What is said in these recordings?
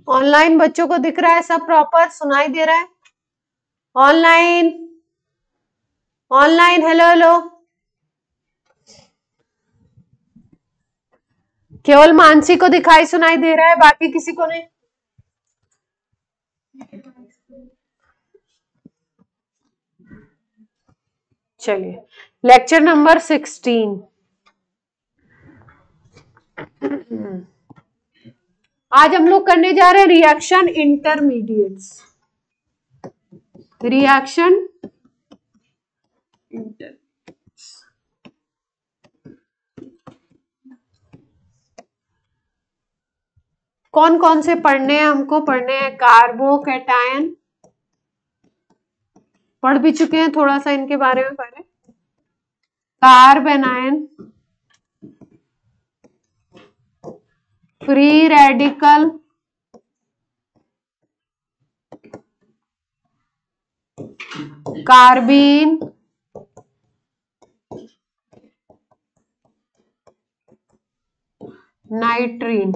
Online बच्चों को दिख रहा है सब प्रॉपर, सुनाई दे रहा है? Online, online, hello hello. केवल मानसी को दिखाई सुनाई दे रहा है, बाकी किसी को नहीं? चलिए, लेक्चर नंबर 16। आज हम लोग करने जा रहे हैं रिएक्शन इंटरमीडिएट्स। रिएक्शन कौन कौन से पढ़ने हैं? हमको पढ़ने हैं कार्बोकैटायन, पढ़ भी चुके हैं थोड़ा सा इनके बारे में पहले। कार्बेनायन, फ्री रेडिकल, कार्बीन, नाइट्रीन।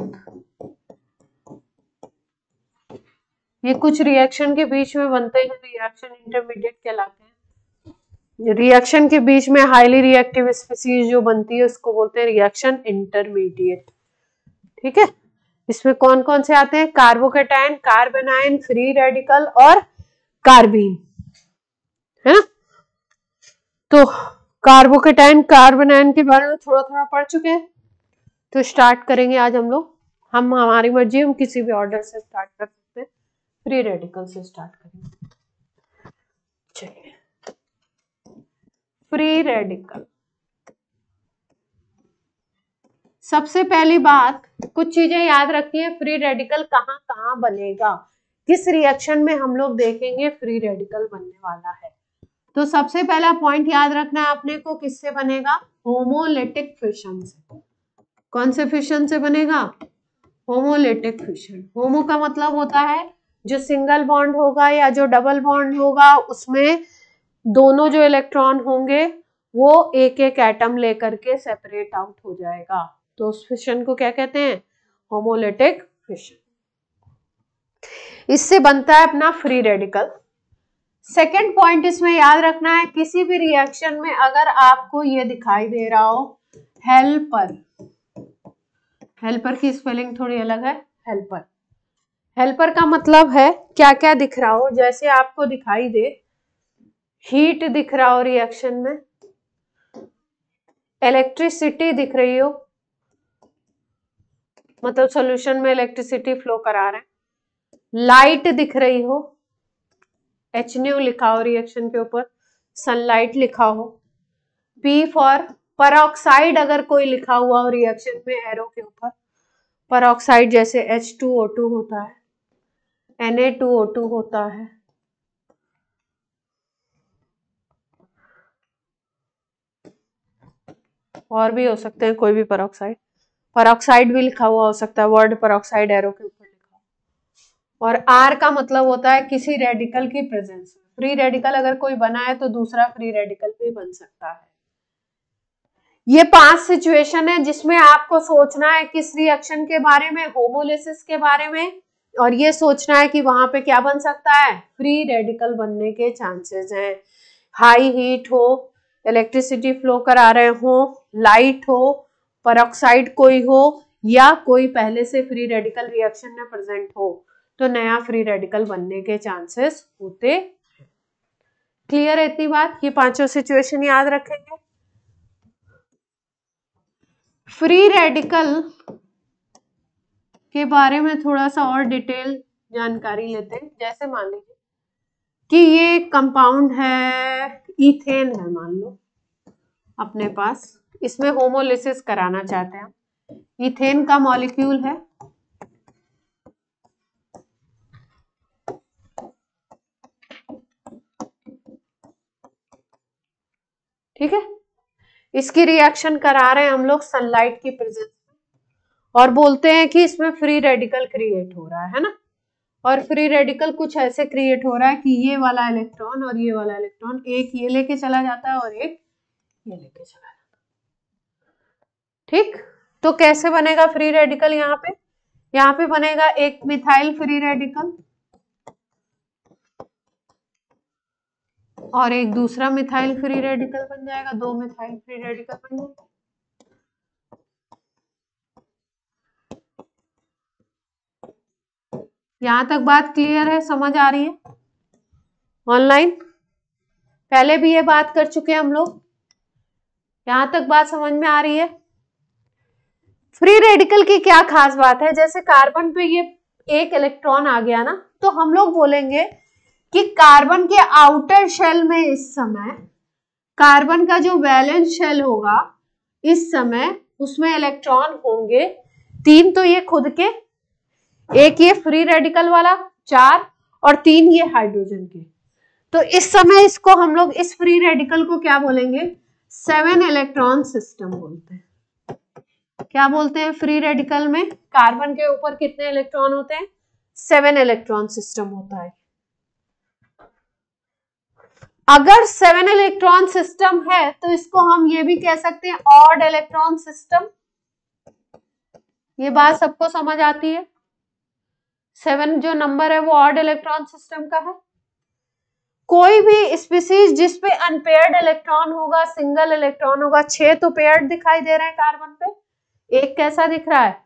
ये कुछ रिएक्शन के बीच में बनते हैं, रिएक्शन इंटरमीडिएट कहलाते हैं। रिएक्शन के बीच में हाईली रिएक्टिव स्पीसीज जो बनती है उसको बोलते हैं रिएक्शन इंटरमीडिएट। ठीक है, इसमें कौन कौन से आते हैं? कार्बोकैटायन, कार्बेनायन, फ्री रेडिकल और कार्बीन, है ना? तो कार्बोकैटायन, कार्बेनायन के बारे में थोड़ा थोड़ा पढ़ चुके हैं, तो स्टार्ट करेंगे आज हम लोग। हम हमारी मर्जी, हम किसी भी ऑर्डर से स्टार्ट कर सकते हैं। फ्री रेडिकल से स्टार्ट करेंगे। चलिए, फ्री रेडिकल। सबसे पहली बात, कुछ चीजें याद रखिए। फ्री रेडिकल कहाँ कहाँ बनेगा, किस रिएक्शन में हम लोग देखेंगे फ्री रेडिकल बनने वाला है। तो सबसे पहला पॉइंट याद रखना है अपने को, किससे बनेगा? होमोलिटिक फिशन से। कौन से फिशन से बनेगा? Homolytic fission. होमो का मतलब होता है जो सिंगल बॉन्ड होगा या जो डबल बॉन्ड होगा, उसमें दोनों जो इलेक्ट्रॉन होंगे वो एक एक एटम लेकर के सेपरेट आउट हो जाएगा। तो उस फिशन को क्या कहते हैं? Homolytic fission. इससे बनता है अपना फ्री रेडिकल। सेकेंड पॉइंट इसमें याद रखना है, किसी भी रिएक्शन में अगर आपको ये दिखाई दे रहा हो हेल्पर, हेल्पर की स्पेलिंग थोड़ी अलग है। हेल्पर, हेल्पर का मतलब है क्या क्या दिख रहा हो। जैसे आपको दिखाई दे हीट दिख रहा हो रिएक्शन में, इलेक्ट्रिसिटी दिख रही हो, मतलब सॉल्यूशन में इलेक्ट्रिसिटी फ्लो करा रहे हैं, लाइट दिख रही हो, HNu लिखा हो रिएक्शन के ऊपर, सनलाइट लिखा हो, P फॉर परऑक्साइड अगर कोई लिखा हुआ हो रिएक्शन में एरो के ऊपर, परऑक्साइड जैसे H2O2 होता है, Na2O2 होता है, और भी हो सकते हैं कोई भी परऑक्साइड। परऑक्साइड भी लिखा हुआ हो सकता है, वर्ड परऑक्साइड एरो के ऊपर लिखा हो। और R का मतलब होता है किसी रेडिकल की प्रेजेंस में। फ्री रेडिकल अगर कोई बना है तो दूसरा फ्री रेडिकल भी बन सकता है। ये 5 सिचुएशन है जिसमें आपको सोचना है किस रिएक्शन के बारे में, होमोलिसिस के बारे में, और ये सोचना है कि वहां पे क्या बन सकता है, फ्री रेडिकल बनने के चांसेस हैं। हाई हीट हो, इलेक्ट्रिसिटी फ्लो करा रहे हो, लाइट हो, परऑक्साइड कोई हो, या कोई पहले से फ्री रेडिकल रिएक्शन में प्रेजेंट हो, तो नया फ्री रेडिकल बनने के चांसेस होते। क्लियर है इतनी बात? ये 5 सिचुएशन याद रखेंगे। फ्री रेडिकल के बारे में थोड़ा सा और डिटेल जानकारी लेते हैं। जैसे मान लीजिए कि ये कंपाउंड है, इथेन है मान लो अपने पास, इसमें होमोलिसिस कराना चाहते हैं। इथेन का मॉलिक्यूल है, ठीक है, इसकी रिएक्शन करा रहे हैं हम लोग सनलाइट की प्रेजेंस में, और बोलते हैं कि इसमें फ्री रेडिकल क्रिएट हो रहा है ना। और फ्री रेडिकल कुछ ऐसे क्रिएट हो रहा है कि ये वाला इलेक्ट्रॉन और ये वाला इलेक्ट्रॉन, एक ये लेके चला जाता है और एक ये लेके चला जाता है। ठीक, तो कैसे बनेगा फ्री रेडिकल? यहाँ पे बनेगा एक मिथाइल फ्री रेडिकल और एक दूसरा मिथाइल फ्री रेडिकल बन जाएगा, 2 मिथाइल फ्री रेडिकल बन जाएगा। यहां तक बात क्लियर है, समझ आ रही है? ऑनलाइन पहले भी ये बात कर चुके हैं हम लोग, यहां तक बात समझ में आ रही है? फ्री रेडिकल की क्या खास बात है? जैसे कार्बन पे ये एक इलेक्ट्रॉन आ गया ना, तो हम लोग बोलेंगे कि कार्बन के आउटर शेल में इस समय कार्बन का जो वैलेंस शेल होगा इस समय उसमें इलेक्ट्रॉन होंगे 3, तो ये खुद के, एक ये फ्री रेडिकल वाला 4 और 3 ये हाइड्रोजन के। तो इस समय इसको हम लोग इस फ्री रेडिकल को क्या बोलेंगे? 7 इलेक्ट्रॉन सिस्टम बोलते हैं। क्या बोलते हैं? फ्री रेडिकल में कार्बन के ऊपर कितने इलेक्ट्रॉन होते हैं? 7 इलेक्ट्रॉन सिस्टम होता है। अगर 7 इलेक्ट्रॉन सिस्टम है तो इसको हम ये भी कह सकते हैं ऑड इलेक्ट्रॉन सिस्टम। ये बात सबको समझ आती है? 7 जो नंबर है वो ऑड इलेक्ट्रॉन सिस्टम का है। कोई भी स्पीसीज जिसपे अनपेयर्ड इलेक्ट्रॉन होगा, सिंगल इलेक्ट्रॉन होगा, 6 तो पेयर्ड दिखाई दे रहे हैं कार्बन पे, एक कैसा दिख रहा है?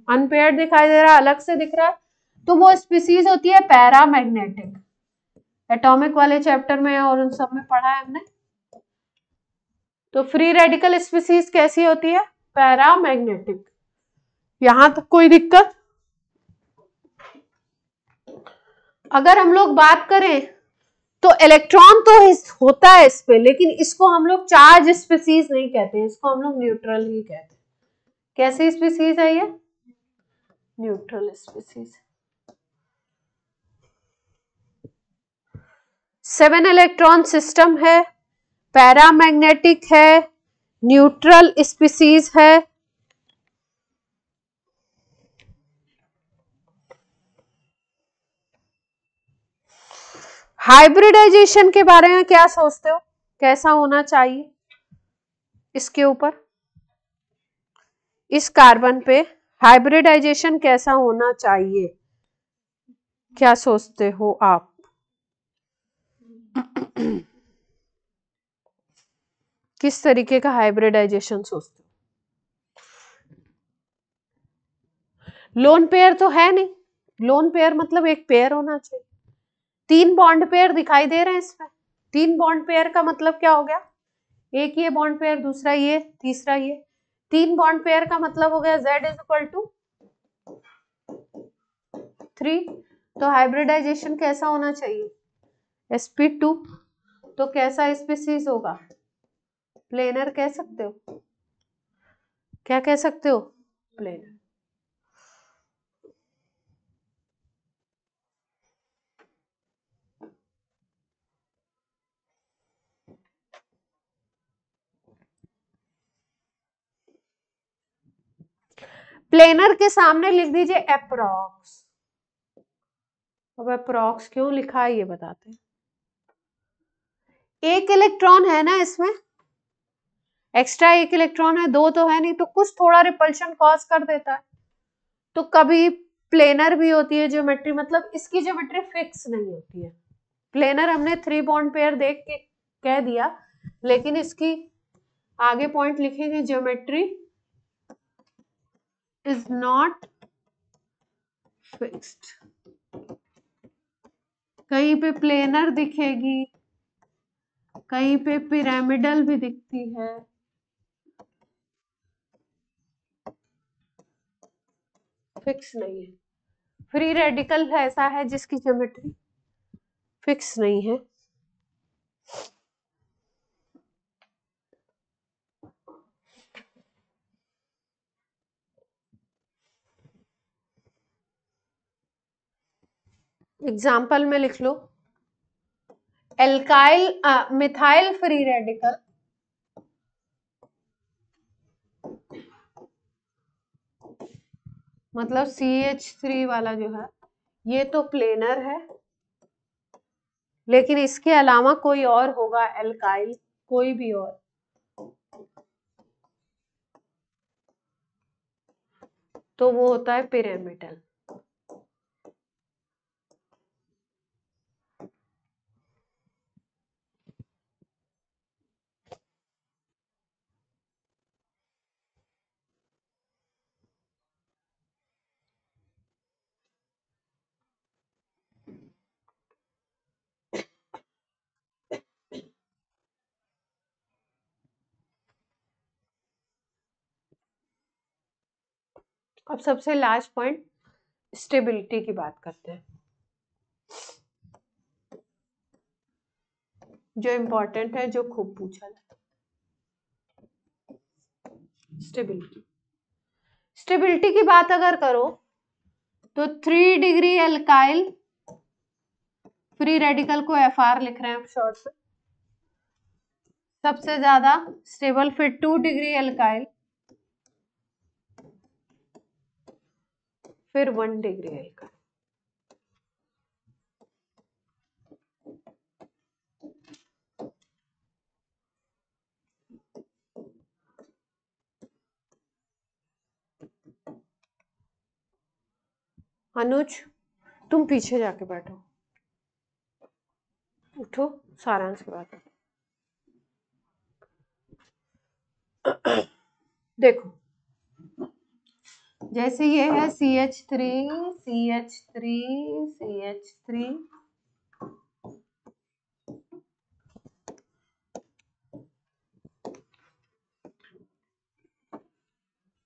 अनपेयर्ड दिखाई दे रहा है, अलग से दिख रहा है, तो वो स्पीसीज होती है पैरामैग्नेटिक। एटॉमिक वाले चैप्टर में और उन सब में पढ़ा है हमने। तो फ्री रेडिकल स्पीसीज कैसी होती है? पैरामैग्नेटिक। यहां तक कोई दिक्कत? अगर हम लोग बात करें तो इलेक्ट्रॉन तो होता है इस पे, लेकिन इसको हम लोग चार्ज स्पीसीज नहीं कहते हैं, इसको हम लोग न्यूट्रल ही कहते हैं। कैसी स्पीसीज है ये? Neutral species. 7 इलेक्ट्रॉन सिस्टम है, पैरामैग्नेटिक है, न्यूट्रल स्पीसीज है। हाइब्रिडाइजेशन के बारे में क्या सोचते हो? कैसा होना चाहिए इसके ऊपर? इस कार्बन पे हाइब्रिडाइजेशन कैसा होना चाहिए, क्या सोचते हो आप? किस तरीके का हाइब्रिडाइजेशन सोचते हो? लोन पेयर तो है नहीं, लोन पेयर मतलब एक पेयर होना चाहिए। 3 बॉन्ड पेयर दिखाई दे रहे हैं इसमें। 3 बॉन्ड पेयर का मतलब क्या हो गया? एक ये बॉन्ड पेयर, दूसरा ये, तीसरा ये। 3 बॉन्ड पेयर का मतलब हो गया Z = 3। तो हाइब्रिडाइजेशन कैसा होना चाहिए? sp2। तो कैसा स्पीसीज होगा? प्लेनर कह सकते हो। क्या कह सकते हो? प्लेनर। प्लेनर के सामने लिख दीजिए अप्रॉक्स। अब अप्रॉक्स क्यों लिखा है ये बताते हैं। एक इलेक्ट्रॉन है ना इसमें, एक्स्ट्रा एक इलेक्ट्रॉन है, 2 तो है नहीं, तो कुछ थोड़ा रिपल्शन कॉज कर देता है। तो कभी प्लेनर भी होती है ज्योमेट्री, मतलब इसकी ज्योमेट्री फिक्स नहीं होती है। प्लेनर हमने 3 बॉन्ड पेयर देख के कह दिया, लेकिन इसकी आगे पॉइंट लिखेंगे ज्योमेट्री इज नॉट फिक्स्ड। कहीं पे प्लेनर दिखेगी, कहीं पे पिरामिडल भी दिखती है। फिक्स नहीं है। फ्री रेडिकल ऐसा है जिसकी ज्योमेट्री फिक्स नहीं है। एग्जाम्पल में लिख लो, एल्काइल मिथाइल फ्री रेडिकल मतलब CH3 वाला जो है ये तो प्लेनर है, लेकिन इसके अलावा कोई और होगा एल्काइल, कोई भी और, तो वो होता है पिरामिडल। अब सबसे लास्ट पॉइंट स्टेबिलिटी की बात करते हैं, जो इम्पोर्टेंट है, जो खूब पूछा जाता है। स्टेबिलिटी, स्टेबिलिटी की बात अगर करो तो 3 डिग्री एल्काइल फ्री रेडिकल को FR लिख रहे हैं शॉर्ट से, सबसे ज्यादा स्टेबल, फिर 2 डिग्री एल्काइल, फिर 1 डिग्री एल्काइल। अनुज तुम पीछे जाके बैठो, उठो, सारांश की बात है। देखो जैसे ये है CH3 CH3 CH3,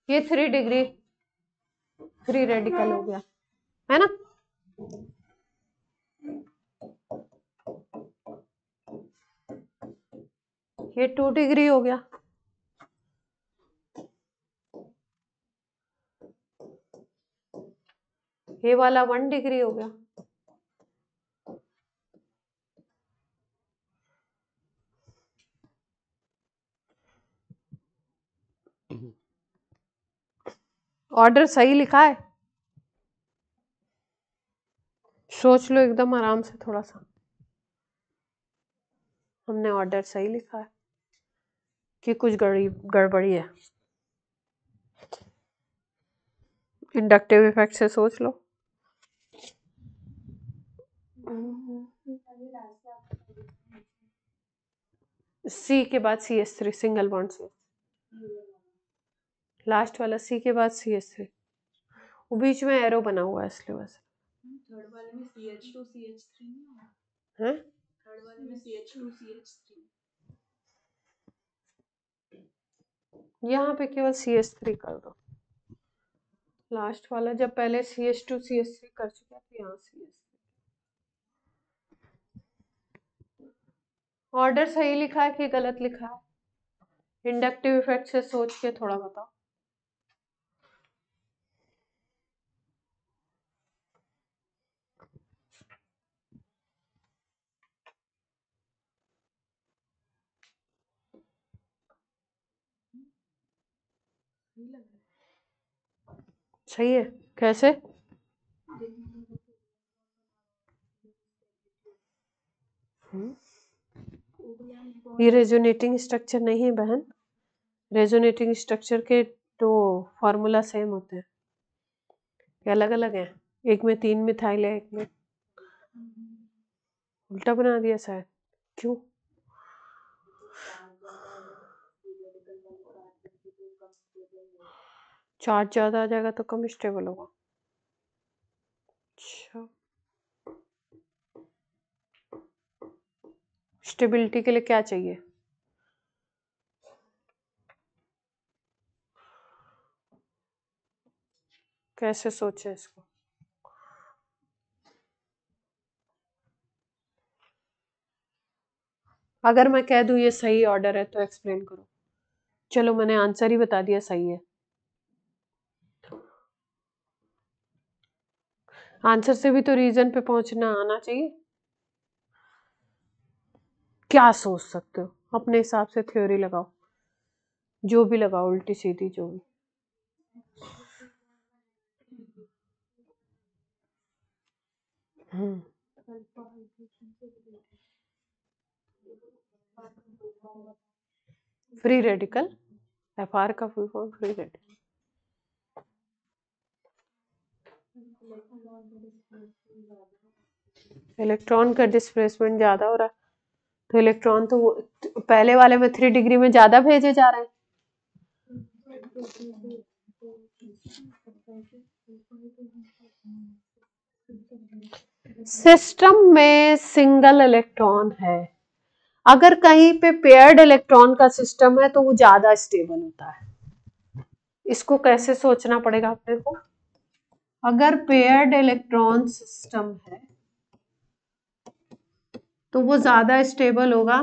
ये 3 डिग्री फ्री रेडिकल हो गया, है ना। ये 2 डिग्री हो गया, ये वाला 1 डिग्री हो गया, ऑर्डर सही लिखा है, सोच लो एकदम आराम से थोड़ा सा, हमने ऑर्डर सही लिखा है कि कुछ गड़बड़ी है। इंडक्टिव इफेक्ट से सोच लो। C के बाद CH3 सिंगल बॉन्ड से, लास्ट वाला C के बाद CH3, वो बीच में एरो बना हुआ है इसलिए बस। थर्ड वाले में CH2 CH3 हैं? थर्ड वाले में CH2 CH3, यहाँ पे केवल CH3 कर दो, लास्ट वाला जब पहले CH2 CH3 कर चुका तो यहाँ CH3। ऑर्डर सही लिखा है कि गलत लिखा है? इंडक्टिव इफेक्ट से सोच के थोड़ा बताओ। सही है, कैसे? ये रेजोनेटिंग स्ट्रक्चर नहीं है बहन, रेजोनेटिंग स्ट्रक्चर के तो फॉर्मूला सेम होते हैं, ये अलग अलग है। एक में 3 मिथाइल है, एक में उल्टा बना दिया शायद, क्यों? चार्ज ज्यादा आ जाएगा तो कम स्टेबल होगा। अच्छा, स्टेबिलिटी के लिए क्या चाहिए? कैसे सोचे इसको? अगर मैं कह दूं ये सही ऑर्डर है तो एक्सप्लेन करो। चलो मैंने आंसर ही बता दिया सही है, आंसर से भी तो रीजन पे पहुंचना आना चाहिए। क्या सोच सकते हो, अपने हिसाब से थ्योरी लगाओ, जो भी लगाओ, उल्टी सीधी जो भी। फ्री रेडिकल, FR का full form free radical. Electron का डिस्प्लेसमेंट ज्यादा हो रहा है, तो इलेक्ट्रॉन तो पहले वाले में 3 डिग्री में ज्यादा भेजे जा रहे हैं। सिस्टम में सिंगल इलेक्ट्रॉन है, अगर कहीं पे पेयर्ड इलेक्ट्रॉन का सिस्टम है तो वो ज्यादा स्टेबल होता है। इसको कैसे सोचना पड़ेगा अपने को, अगर पेयर्ड इलेक्ट्रॉन सिस्टम है तो वो ज्यादा स्टेबल होगा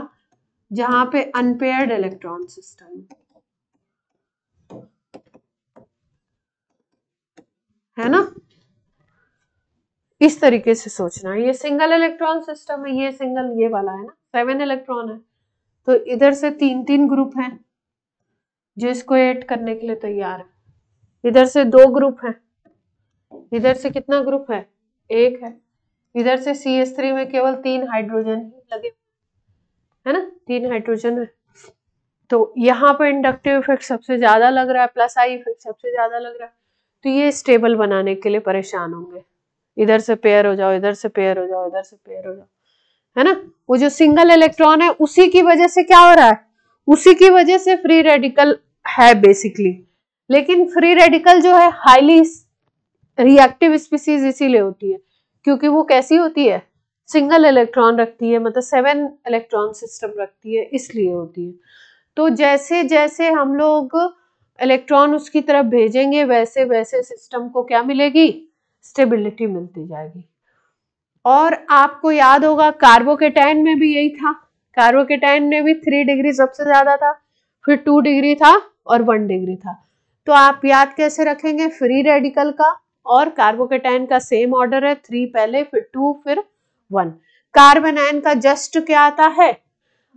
जहां पे अनपेयर्ड इलेक्ट्रॉन सिस्टम है ना। इस तरीके से सोचना, ये सिंगल इलेक्ट्रॉन सिस्टम है, ये सिंगल ये वाला है ना, 7 इलेक्ट्रॉन है, तो इधर से 3 ग्रुप हैं जो इसको ऐड करने के लिए तैयार है, इधर से 2 ग्रुप हैं, इधर से कितना ग्रुप है, 1 है, इधर से CH3 में केवल 3 हाइड्रोजन ही लगे है ना, 3 हाइड्रोजन है, तो यहाँ पे इंडक्टिव इफेक्ट सबसे ज्यादा लग रहा है, प्लस आई इफेक्ट सबसे ज्यादा लग रहा है, तो ये स्टेबल बनाने के लिए परेशान होंगे, इधर से पेयर हो जाओ, इधर से पेयर हो जाओ, इधर से पेयर हो जाओ, है ना। वो जो सिंगल इलेक्ट्रॉन है उसी की वजह से क्या हो रहा है, उसी की वजह से फ्री रेडिकल है बेसिकली, लेकिन फ्री रेडिकल जो है हाईली रिएक्टिव स्पीसीज इसीलिए होती है क्योंकि वो कैसी होती है, सिंगल इलेक्ट्रॉन रखती है, मतलब 7 इलेक्ट्रॉन सिस्टम रखती है, इसलिए होती है। तो जैसे जैसे हम लोग इलेक्ट्रॉन उसकी तरफ भेजेंगे वैसे वैसे सिस्टम को क्या मिलेगी, स्टेबिलिटी मिलती जाएगी। और आपको याद होगा कार्बोकेटाइन में भी यही था, कार्बोकेटाइन में भी 3 डिग्री सबसे ज्यादा था, फिर 2 डिग्री था और 1 डिग्री था। तो आप याद कैसे रखेंगे, फ्री रेडिकल का और कार्बोकेटाइन का सेम ऑर्डर है, 3 पहले फिर 2 फिर 1। कार्बन आयन का जस्ट क्या आता है,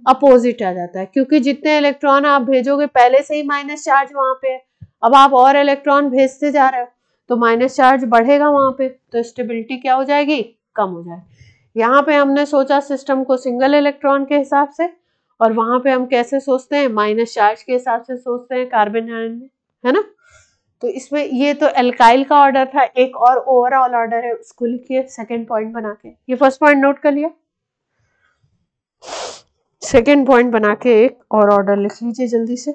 अपोजिट आ जाता है, क्योंकि जितने इलेक्ट्रॉन आप भेजोगे पहले से ही माइनस चार्ज वहां पे है, अब आप और इलेक्ट्रॉन भेजते जा रहे हो तो माइनस चार्ज बढ़ेगा वहां पे, तो स्टेबिलिटी क्या हो जाएगी, कम हो जाएगी। यहाँ पे हमने सोचा सिस्टम को सिंगल इलेक्ट्रॉन के हिसाब से, और वहां पे हम कैसे सोचते हैं, माइनस चार्ज के हिसाब से सोचते हैं कार्बन आयन में, है ना। तो इसमें ये तो एल्काइल का ऑर्डर था, एक और ओवरऑल ऑर्डर है, उसको लिखिए सेकेंड पॉइंट बना के, ये फर्स्ट पॉइंट नोट कर लिया, सेकेंड पॉइंट बना के एक और ऑर्डर लिख लीजिए जल्दी से।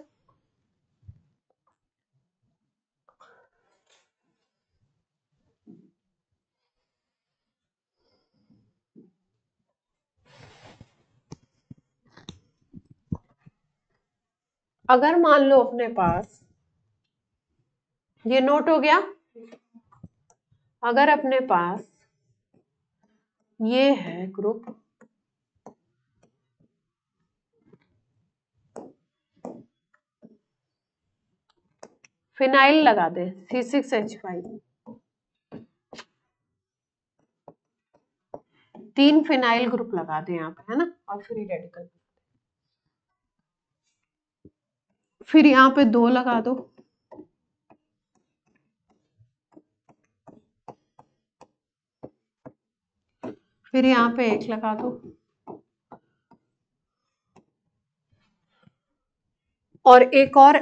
अगर मान लो अपने पास ये नोट हो गया, अगर अपने पास ये है ग्रुप, फिनाइल लगा दे C6H5, 3 फिनाइल ग्रुप लगा दे यहाँ पे, है ना, और फ्री रेडिकल, फिर यहाँ पे 2 लगा दो, फिर यहाँ पे 1 लगा दो, और एक और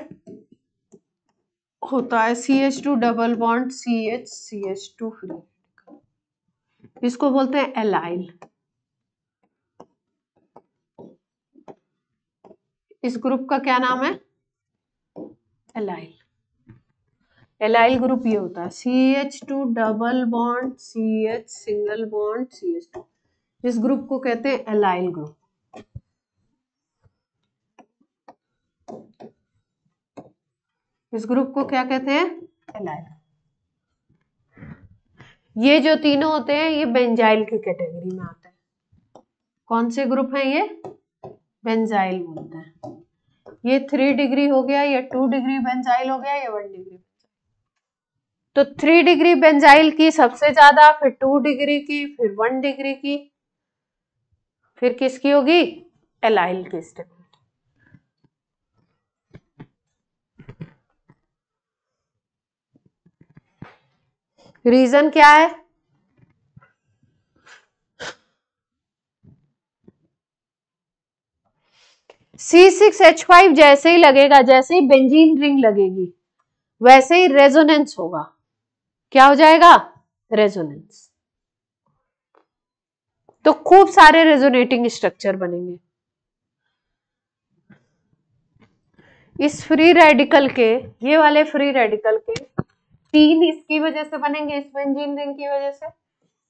होता है CH2 double bond CH2 free, इसको बोलते हैं एलाइल। इस ग्रुप का क्या नाम है, एलाइल। एलाइल ग्रुप ये होता है CH2 double bond CH single bond CH2, इस ग्रुप को कहते हैं एलाइल ग्रुप। इस ग्रुप को क्या कहते हैं, एलाइल। ये जो तीनों होते हैं ये बेंजाइल की कैटेगरी में आते हैं। कौन से ग्रुप हैं ये, बेंजाइल बोलते हैं। ये 3 डिग्री हो गया, या 2 डिग्री बेंजाइल हो गया, या 1 डिग्री। तो 3 डिग्री बेंजाइल की सबसे ज्यादा, फिर 2 डिग्री की, फिर 1 डिग्री की, फिर किसकी होगी, एलाइल की स्टेबिलिटी। रीजन क्या है, C6H5 जैसे ही लगेगा, जैसे ही बेंजीन रिंग लगेगी वैसे ही रेजोनेंस होगा, क्या हो जाएगा, रेजोनेंस। तो खूब सारे रेजोनेटिंग स्ट्रक्चर बनेंगे। इस फ्री रेडिकल के, ये वाले फ्री रेडिकल के 3 इसकी वजह से बनेंगे, इस बेंजीन रिंग की वजह से।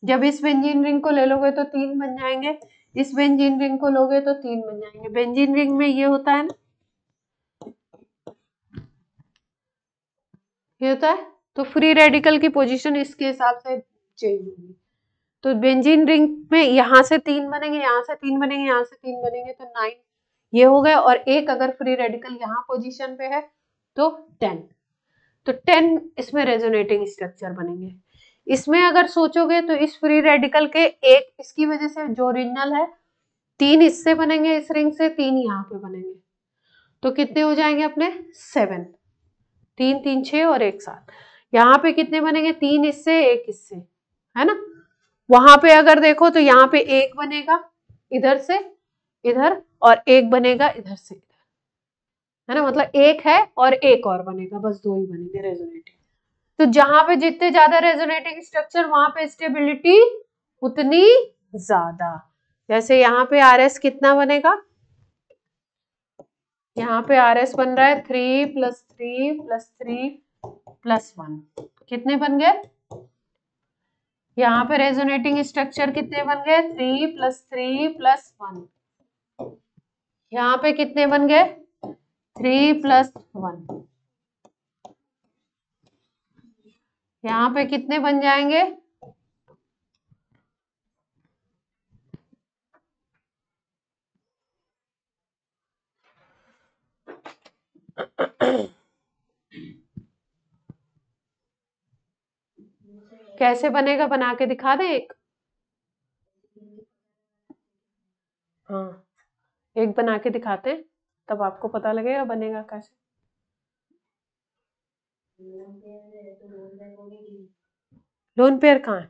जब इस बेंजीन रिंग को ले लोगे तो 3 बन जाएंगे, इस बेंजीन रिंग को लोगे तो 3 बन जाएंगे। बेंजीन रिंग में ये होता है ना, ये होता है, तो फ्री रेडिकल की पोजीशन इसके हिसाब से चेंज होगी। तो बेंजीन रिंग में यहाँ से 3 बनेंगे, यहाँ से 3 बनेंगे, यहाँ से 3 बनेंगे, तो 9 ये हो गए। और एक अगर फ्री रेडिकल यहाँ पोजीशन पे है तो 10, तो 10 इसमें रेजोनेटिंग स्ट्रक्चर बनेंगे। इसमें अगर सोचोगे तो इस फ्री रेडिकल के एक इसकी वजह से जो ओरिजिनल है 3 इससे बनेंगे, इस रिंग से 3 यहाँ पे बनेंगे, तो कितने हो जाएंगे अपने 7, 3 3 6 और 1 7। यहाँ पे कितने बनेंगे, 3 इससे 1 इससे, है ना। वहां पे अगर देखो तो यहाँ पे 1 बनेगा इधर से इधर और 1 बनेगा इधर से इधर, है ना। मतलब 1 है और 1 और बनेगा, बस 2 ही बनेंगे रेजोनेटिंग। तो जहां पे जितने ज्यादा रेजोनेटिंग स्ट्रक्चर वहां पे स्टेबिलिटी उतनी ज्यादा। जैसे यहाँ पे RS कितना बनेगा, यहाँ पे RS बन रहा है 3 + 3 + 3 + 1, कितने बन गए। यहाँ पे रेजोनेटिंग स्ट्रक्चर कितने बन गए, 3 + 3 + 1। यहाँ पे कितने बन गए, 3 + 1। यहाँ पे कितने बन जाएंगे, कैसे बनेगा, बना के दिखा दे एक। हाँ, एक बना के दिखाते हैं, तब आपको पता लगेगा बनेगा कैसे। लोन पेयर कहाँ है,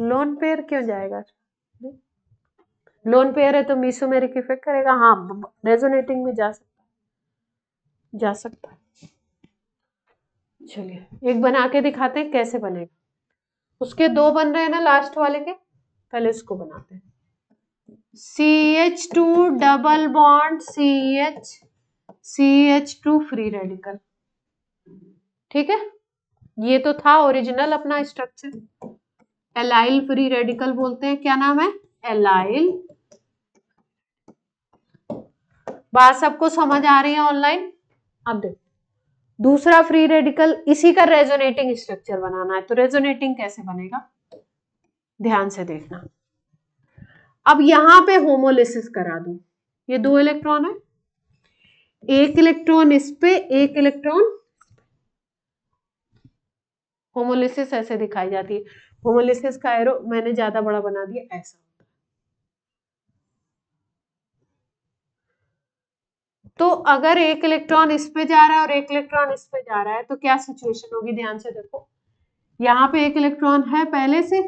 लोन पेयर क्यों जाएगा, लोन पेयर है तो मीसोमेरिक इफेक्ट करेगा। हाँ, रेजोनेटिंग में जा सकता है। चलिए एक बना के दिखाते हैं कैसे बनेगा। उसके 2 बन रहे हैं ना लास्ट वाले के, पहले इसको बनाते हैं। CH2 double bond CH2 free radical, ठीक है। ये तो था ओरिजिनल अपना स्ट्रक्चर, एलाइल फ्री रेडिकल बोलते हैं। क्या नाम है, एलाइल। बात सबको समझ आ रही है ऑनलाइन। अब देखो दूसरा फ्री रेडिकल, इसी का रेजोनेटिंग स्ट्रक्चर बनाना है, तो रेजोनेटिंग कैसे बनेगा ध्यान से देखना। अब यहां पे होमोलिसिस करा दूं, ये 2 इलेक्ट्रॉन है, 1 इलेक्ट्रॉन इस पे 1 इलेक्ट्रॉन, होमोलिसिस ऐसे दिखाई जाती है। होमोलिसिस का एरो मैंने ज्यादा बड़ा बना दिया, ऐसा। तो अगर 1 इलेक्ट्रॉन इस पे जा रहा है और 1 इलेक्ट्रॉन इस पे जा रहा है तो क्या सिचुएशन होगी, ध्यान से देखो। यहाँ पे 1 इलेक्ट्रॉन है पहले से,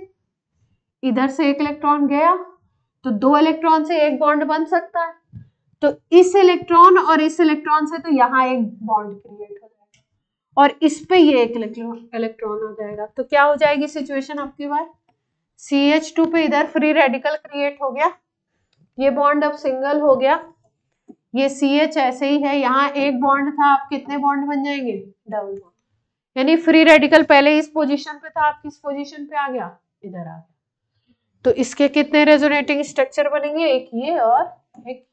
इधर से 1 इलेक्ट्रॉन गया, तो 2 इलेक्ट्रॉन से 1 बॉन्ड बन सकता है। तो इस इलेक्ट्रॉन और इस इलेक्ट्रॉन से तो यहाँ एक बॉन्ड क्रिएट हो जाएगा और इस पे ये 1 इलेक्ट्रॉन हो जाएगा। तो क्या हो जाएगी सिचुएशन आपकी बार, CH2 पे इधर फ्री रेडिकल क्रिएट हो गया, ये बॉन्ड अब सिंगल हो गया, ये CH ऐसे ही है, यहाँ एक बॉन्ड था, अब कितने बॉन्ड बन जाएंगे, डबल बॉन्ड। यानी फ्री रेडिकल पहले इस पोजीशन पे था, अब किस पोजीशन पे आ गया, इधर आ गया। तो इसके कितने रेजोनेटिंग स्ट्रक्चर बनेंगे, एक ये और एक।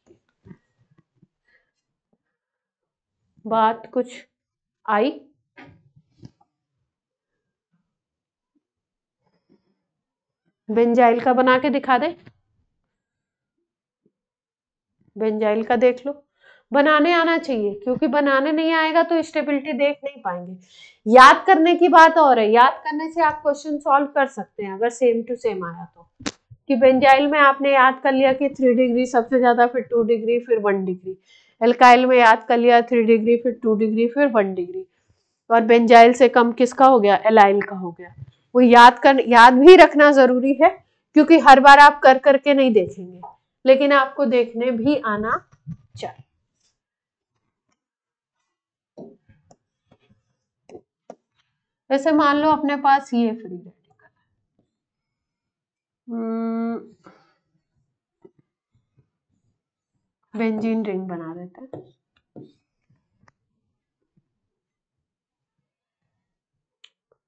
बात कुछ आई, बेंजाइल का बना के दिखा दे, बेंजाइल का देख लो, बनाने आना चाहिए, क्योंकि बनाने नहीं आएगा तो स्टेबिलिटी देख नहीं पाएंगे। याद करने की बात और है, याद करने से आप क्वेश्चन सॉल्व कर सकते हैं अगर सेम टू सेम आया तो। कि बेंजाइल में आपने याद कर लिया कि 3 डिग्री सबसे ज्यादा, फिर 2 डिग्री, फिर 1 डिग्री। एल्काइल में याद कर लिया 3 डिग्री, फिर 2 डिग्री, फिर 1 डिग्री। और बेंजाइल से कम किसका हो गया, एलाइल का हो गया। वो याद भी रखना जरूरी है, क्योंकि हर बार आप कर करके नहीं देखेंगे, लेकिन आपको देखने भी आना चाहिए। वैसे मान लो अपने पास ये फ्री रेडिकल बेंजीन रिंग बना देते हैं,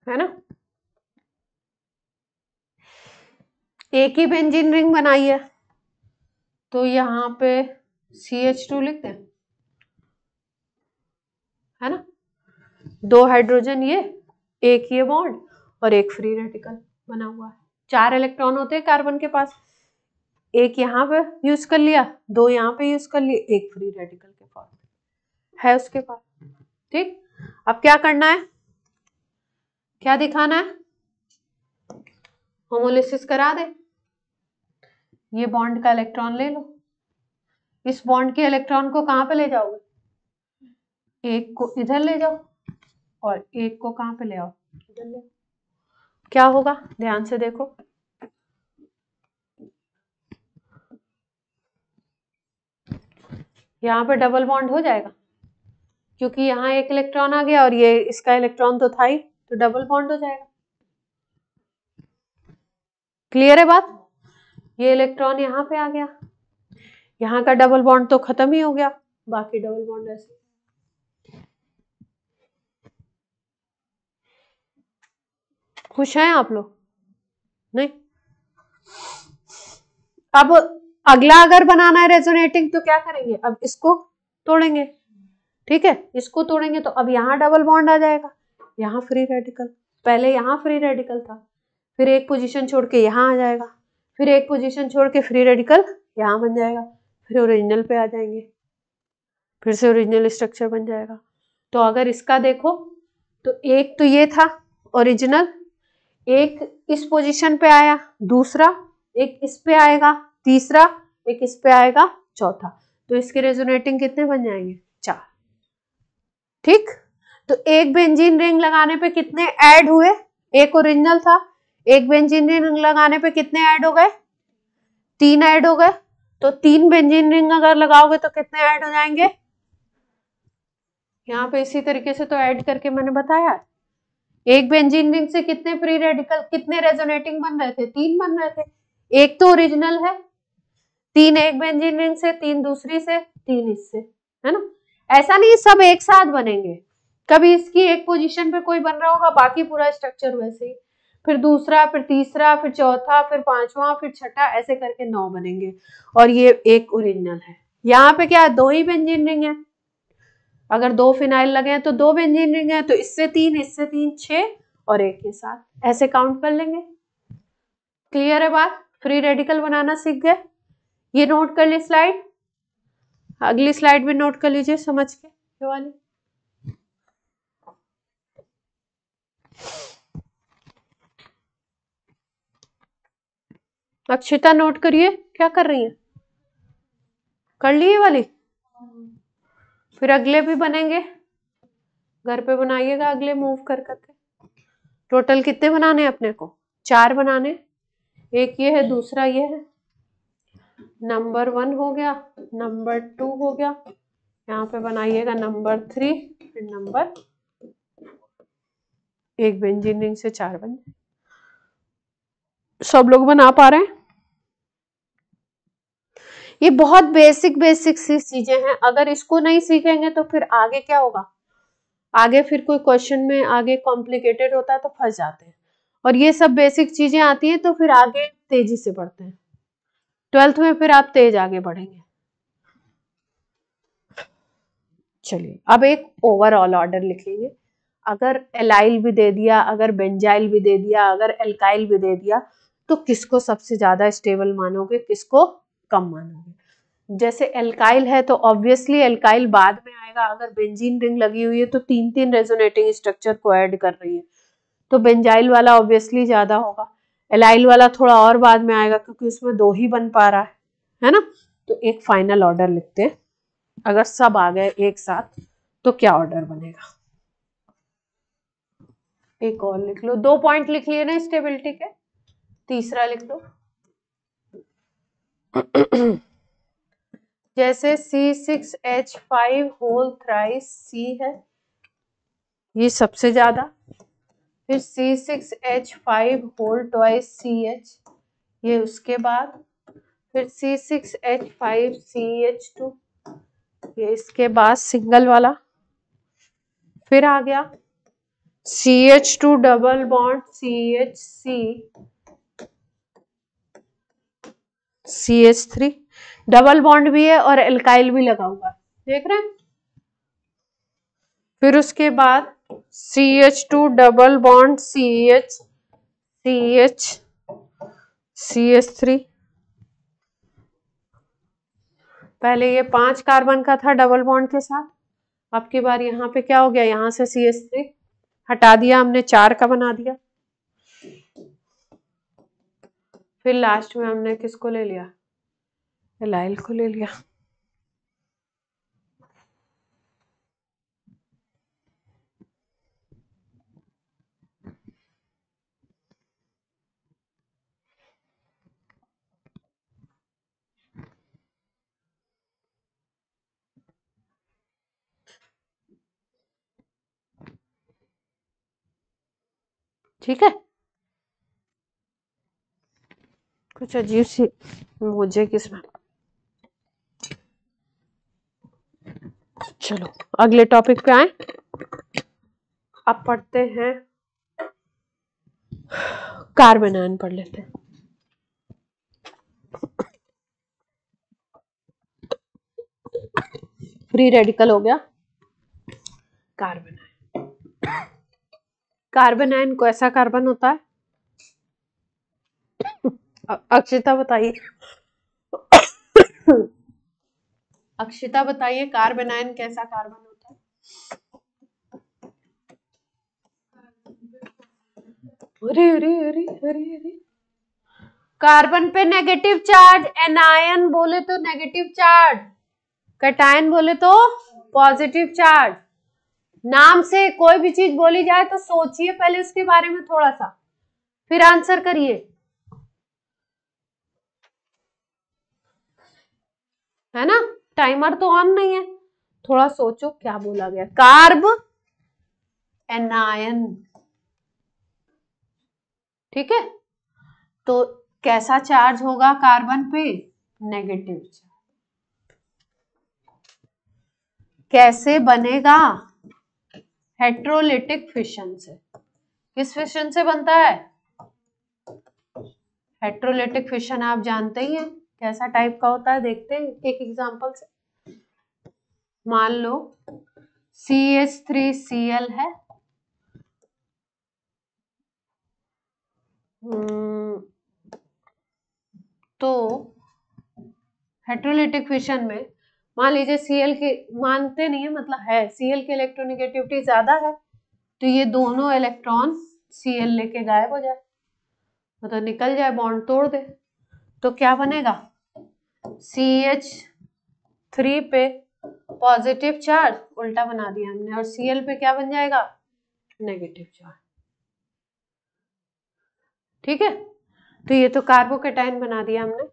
है ना। एक ही बेंजीन रिंग बनाई तो यहाँ पे CH2 लिख दें, है ना। 2 हाइड्रोजन ये, एक ये बॉन्ड और एक फ्री रेडिकल बना हुआ है। 4 इलेक्ट्रॉन होते हैं कार्बन के पास, एक यहाँ पे यूज कर लिया, 2 यहाँ पे यूज कर लिए, एक फ्री रेडिकल के फॉर्म में है उसके पास। ठीक, अब क्या करना है, क्या दिखाना है, होमोलिसिस करा दे। ये बॉन्ड का इलेक्ट्रॉन ले लो, इस बॉन्ड के इलेक्ट्रॉन को कहां पे ले जाओगे, एक को इधर ले जाओ और एक को कहां पे ले आओ, इधर ले। क्या होगा, ध्यान से देखो, यहाँ पे डबल बॉन्ड हो जाएगा, क्योंकि यहाँ एक इलेक्ट्रॉन आ गया और ये इसका इलेक्ट्रॉन तो था ही, तो डबल बॉन्ड हो जाएगा। क्लियर है बात, ये इलेक्ट्रॉन यहाँ पे आ गया, यहाँ का डबल बॉन्ड तो खत्म ही हो गया, बाकी डबल बॉन्ड ऐसे। खुश हैं आप लोग, नहीं। अब अगला अगर बनाना है रेजोनेटिंग तो क्या करेंगे, अब इसको तोड़ेंगे, ठीक है, इसको तोड़ेंगे तो अब यहाँ डबल बॉन्ड आ जाएगा, यहाँ फ्री रेडिकल, पहले यहाँ फ्री रेडिकल था, फिर एक पोजीशन छोड़ के यहाँ आ जाएगा, फिर एक पोजीशन छोड़ के फ्री रेडिकल यहाँ बन जाएगा, फिर ओरिजिनल पे आ जाएंगे, फिर से ओरिजिनल स्ट्रक्चर बन जाएगा। तो अगर इसका देखो तो एक तो ये था ओरिजिनल, एक इस पोजीशन पे आया, दूसरा एक इस पे आएगा, तीसरा एक इस पे आएगा, चौथा, तो इसके रेजोनेटिंग कितने बन जाएंगे, 4। ठीक, तो एक बेंजीन रिंग लगाने पे कितने ऐड हुए, एक ओरिजिनल था, एक बेंजीन रिंग लगाने पे कितने ऐड हो गए, 3 ऐड हो गए। तो 3 बेंजीन रिंग अगर लगाओगे तो कितने ऐड हो जाएंगे, यहाँ पे इसी तरीके से तो ऐड करके मैंने बताया, एक बेंजीन रिंग से कितने फ्री रेडिकल, कितने रेजोनेटिंग बन रहे थे, 3 बन रहे थे, एक तो ओरिजिनल है, 3 एक बेंजीन रिंग से, 3 दूसरी से, 3 इससे, है ना। ऐसा नहीं सब एक साथ बनेंगे, कभी इसकी एक पोजीशन पे कोई बन रहा होगा, बाकी पूरा स्ट्रक्चर वैसे ही, फिर दूसरा, फिर तीसरा, फिर चौथा, फिर पांचवा, फिर छठा, ऐसे करके 9 बनेंगे, और ये एक ओरिजिनल है। यहाँ पे क्या 2 ही बेंजीन रिंग है, अगर 2 फिनाइल लगे हैं तो 2 बेंजीन रिंग है, तो इससे 3 6 और एक के साथ ऐसे काउंट कर लेंगे। क्लियर है बात, फ्री रेडिकल बनाना सीख गए। ये नोट कर ली स्लाइड, अगली स्लाइड भी नोट कर लीजिए समझ के, ये वाली। अक्षिता नोट करिए, क्या कर रही है, कर ली ये वाली, फिर अगले भी बनेंगे, घर पे बनाइएगा अगले मूव कर करके। टोटल कितने बनाने अपने को, 4 बनाने, एक ये है, दूसरा ये है, नंबर 1 हो गया, नंबर 2 हो गया, यहाँ पे बनाइएगा नंबर 3, फिर नंबर, एक बेंजीन रिंग से 4 बन, सब लोग बना पा रहे हैं। ये बहुत बेसिक बेसिक सी चीजें हैं, अगर इसको नहीं सीखेंगे तो फिर आगे क्या होगा, आगे फिर कोई क्वेश्चन में आगे कॉम्प्लिकेटेड होता है तो फंस जाते हैं, और ये सब बेसिक चीजें आती हैं तो फिर आगे तेजी से बढ़ते हैं, 12th में फिर आप तेज आगे बढ़ेंगे। चलिए अब एक ओवरऑल ऑर्डर लिखेंगे, अगर एलाइल भी दे दिया, अगर बेंजाइल भी दे दिया, अगर एल्काइल भी दे दिया, तो किसको सबसे ज्यादा स्टेबल मानोगे, किसको कम मानोगे। जैसे एल्काइल है तो ऑब्वियसली एल्काइल बाद में आएगा, अगर बेंजीन रिंग लगी हुई है तो 3 रेजोनेटिंग स्ट्रक्चर को ऐड कर रही है, तो बेंजाइल वाला ऑब्वियसली ज्यादा होगा, एलाइल वाला थोड़ा और बाद में आएगा क्योंकि उसमें 2 ही बन पा रहा है ना। तो एक फाइनल ऑर्डर लिखते हैं, अगर सब आ गए एक साथ तो क्या ऑर्डर बनेगा, एक और लिख लो, 2 पॉइंट लिख लिए ना स्टेबिलिटी के, तीसरा लिख दो। जैसे C6H5 होल थ्राइस C है, ये सबसे ज्यादा, फिर C6H5 होल ट्वाइस CH, ये उसके बाद फिर C6H5CH2, ये इसके बाद सिंगल वाला, फिर आ गया CH2 double bond CH3 CH3, double bond भी है और एल्काइल भी लगा हुआ है, देख रहे हैं। फिर उसके बाद CH2 डबल बॉन्ड CH3, पहले ये 5 कार्बन का था डबल बॉन्ड के साथ, अब की बार यहाँ पे क्या हो गया, यहाँ से CH3 हटा दिया हमने, 4 का बना दिया। फिर लास्ट में हमने किसको ले लिया, एलाइल को ले लिया। ठीक है, कुछ अजीब सी मुझे किसमें। चलो अगले टॉपिक पे आए, अब पढ़ते हैं कार्बन आयन, पढ़ लेते हैं। फ्री रेडिकल हो गया कार्बन आयन। कार्बन आयन कैसा कार्बन होता है, अक्षिता बताइए। अक्षिता बताइए, कार्बन आयन कैसा कार्बन होता है। अरे अरे अरे अरे अरे, कार्बन पे नेगेटिव चार्ज, एनायन बोले तो नेगेटिव चार्ज, कैटायन बोले तो पॉजिटिव चार्ज। नाम से कोई भी चीज बोली जाए तो सोचिए पहले उसके बारे में थोड़ा सा, फिर आंसर करिए, है ना। टाइमर तो ऑन नहीं है, थोड़ा सोचो क्या बोला गया। कार्ब एनायन, ठीक है। तो कैसा चार्ज होगा कार्बन पे, नेगेटिव चार्ज। कैसे बनेगा, हेट्रोलिटिक फिशन से। किस फिशन से बनता है, हेट्रोलिटिक फिशन, आप जानते ही हैं कैसा टाइप का होता है। देखते हैं एक एग्जांपल से। मान लो CH3Cl है, तो हेट्रोलिटिक फिशन में मान लीजिए Cl के, मानते नहीं है मतलब है, Cl की इलेक्ट्रोनेगेटिविटी ज्यादा है, तो ये दोनों इलेक्ट्रॉन Cl लेके गायब हो जाए, मतलब निकल जाए, बॉन्ड तोड़ दे, तो क्या बनेगा, CH3 पे पॉजिटिव चार्ज, उल्टा बना दिया हमने, और Cl पे क्या बन जाएगा, नेगेटिव चार्ज। ठीक है, तो ये तो कार्बोकेटाइन बना दिया हमने।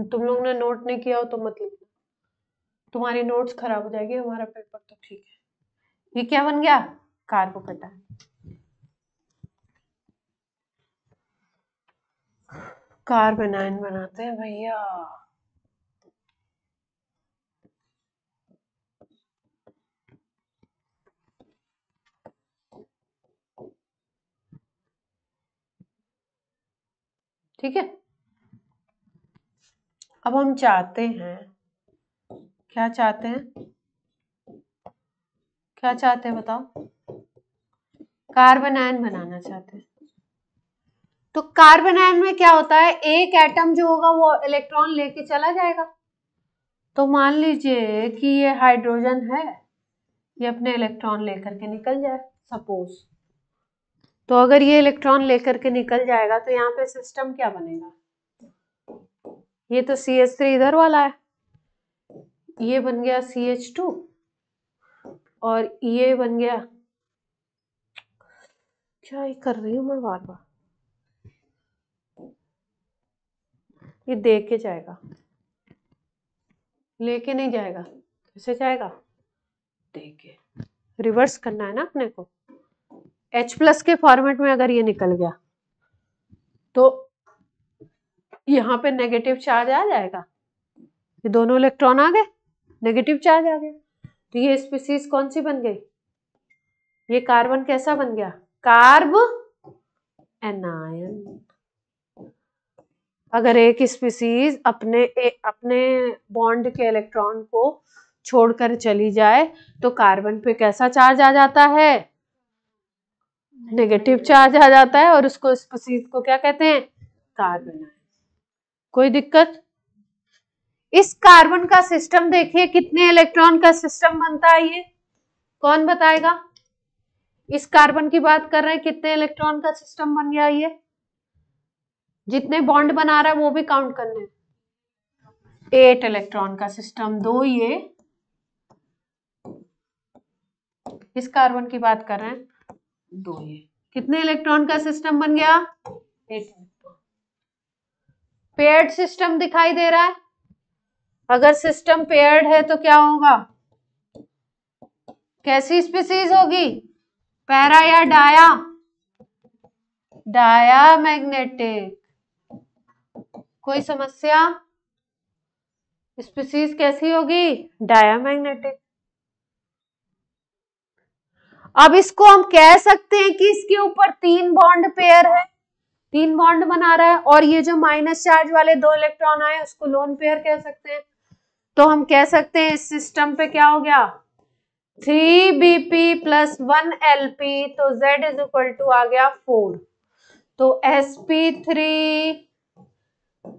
तुम लोग ने नोट नहीं किया हो तो मत लिखना, तुम्हारी नोट्स खराब हो जाएगी, हमारा पेपर तो ठीक है। ये क्या बन गया, कार्बोकेटाइन। कार्बन आयन बनाते हैं भैया। ठीक है, अब हम चाहते हैं, क्या चाहते हैं, क्या चाहते हैं बताओ, कार्बन आयन बनाना चाहते हैं। तो कार्बन आयन में क्या होता है, एक एटम जो होगा वो इलेक्ट्रॉन लेके चला जाएगा। तो मान लीजिए कि ये हाइड्रोजन है, ये अपने इलेक्ट्रॉन लेकर के निकल जाए सपोज, तो अगर ये इलेक्ट्रॉन लेकर के निकल जाएगा तो यहाँ पे सिस्टम क्या बनेगा, ये तो CH3 इधर वाला है, ये बन गया CH2, और ये बन गया, क्या ही कर रही हूं मैं बार बार, ये दे के जाएगा, लेके नहीं जाएगा, कैसे जाएगा, दे के, रिवर्स करना है ना अपने को। H+ के फॉर्मेट में अगर ये निकल गया तो यहाँ पे नेगेटिव चार्ज आ जाएगा, ये दोनों इलेक्ट्रॉन आ गए, नेगेटिव चार्ज आ गया, तो ये स्पीसीज कौन सी बन गई, ये कार्बन कैसा बन गया, कार्ब एनायन। अगर एक स्पीसीज अपने बॉन्ड के इलेक्ट्रॉन को छोड़कर चली जाए तो कार्बन पे कैसा चार्ज आ जाता है, नेगेटिव चार्ज आ जाता है, और उसको स्पीसीज को क्या कहते हैं, कार्बन एनायन। कोई दिक्कत? इस कार्बन का सिस्टम देखिए, कितने इलेक्ट्रॉन का सिस्टम बनता है, ये कौन बताएगा? इस कार्बन की बात कर रहे हैं, कितने इलेक्ट्रॉन का सिस्टम बन गया, ये जितने बॉन्ड बना रहा है वो भी काउंट करने हैं। 8 इलेक्ट्रॉन का सिस्टम, 2 ये, इस कार्बन की बात कर रहे हैं, 2 ये, कितने इलेक्ट्रॉन का सिस्टम बन गया, 8। पेयर्ड सिस्टम दिखाई दे रहा है, अगर सिस्टम पेयर्ड है तो क्या होगा, कैसी स्पीसीज होगी, पैरा या डाया, डाया मैग्नेटिक। कोई समस्या? स्पीसीज कैसी होगी, डाया मैग्नेटिक। अब इसको हम कह सकते हैं कि इसके ऊपर 3 बॉन्ड पेयर है, 3 बॉन्ड बना रहा है, और ये जो माइनस चार्ज वाले 2 इलेक्ट्रॉन आए उसको लोन पेयर कह सकते हैं। तो हम कह सकते हैं इस सिस्टम पे क्या हो गया, 3bp + 1lp, तो Z = आ गया 4। तो sp3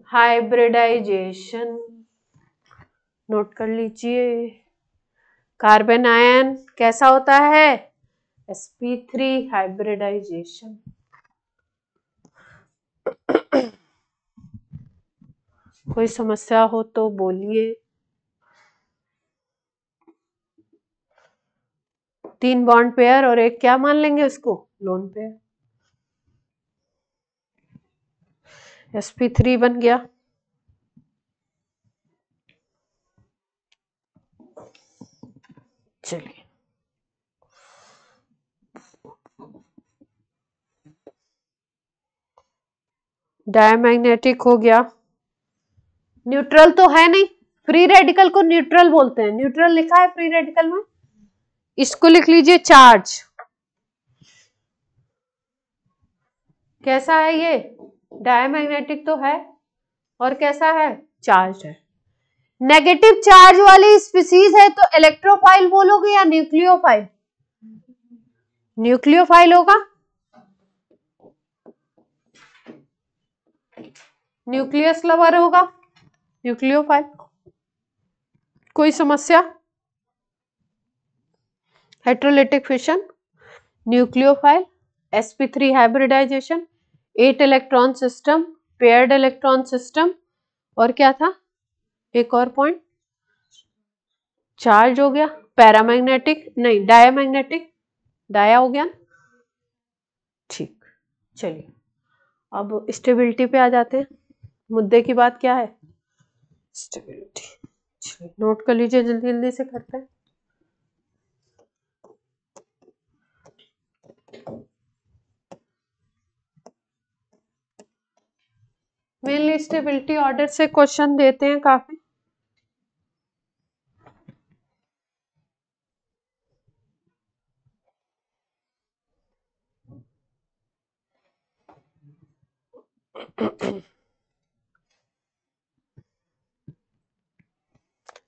हाइब्रिडाइजेशन नोट कर लीजिए। कार्बन आयन कैसा होता है, sp3 हाइब्रिडाइजेशन। कोई समस्या हो तो बोलिए। 3 बॉन्ड पेयर और एक क्या मान लेंगे उसको, लोन पेयर। sp3 बन गया। चलिए, डायमैग्नेटिक हो गया। न्यूट्रल तो है नहीं, फ्री रेडिकल को न्यूट्रल बोलते हैं, न्यूट्रल लिखा है फ्री रेडिकल में, इसको लिख लीजिए चार्ज। कैसा है ये, डायमैग्नेटिक तो है, और कैसा है, चार्ज है। नेगेटिव चार्ज वाली स्पीसीज है तो इलेक्ट्रोफाइल बोलोगे या न्यूक्लियोफाइल, न्यूक्लियोफाइल होगा, न्यूक्लियस लवर होगा, न्यूक्लियोफाइल। कोई समस्या? Heterolytic fission, nucleophile, sp3 hybridization, 8 electron system, paired electron system, और क्या था एक और पॉइंट, चार्ज हो गया, पैरामैग्नेटिक नहीं डायमैग्नेटिक, डाया हो गया। ठीक, चलिए अब स्टेबिलिटी पे आ जाते हैं। मुद्दे की बात क्या है, स्टेबिलिटी। नोट कर लीजिए, जल्दी जल्दी से करते हैं। मेनली स्टेबिलिटी ऑर्डर से क्वेश्चन देते हैं काफी।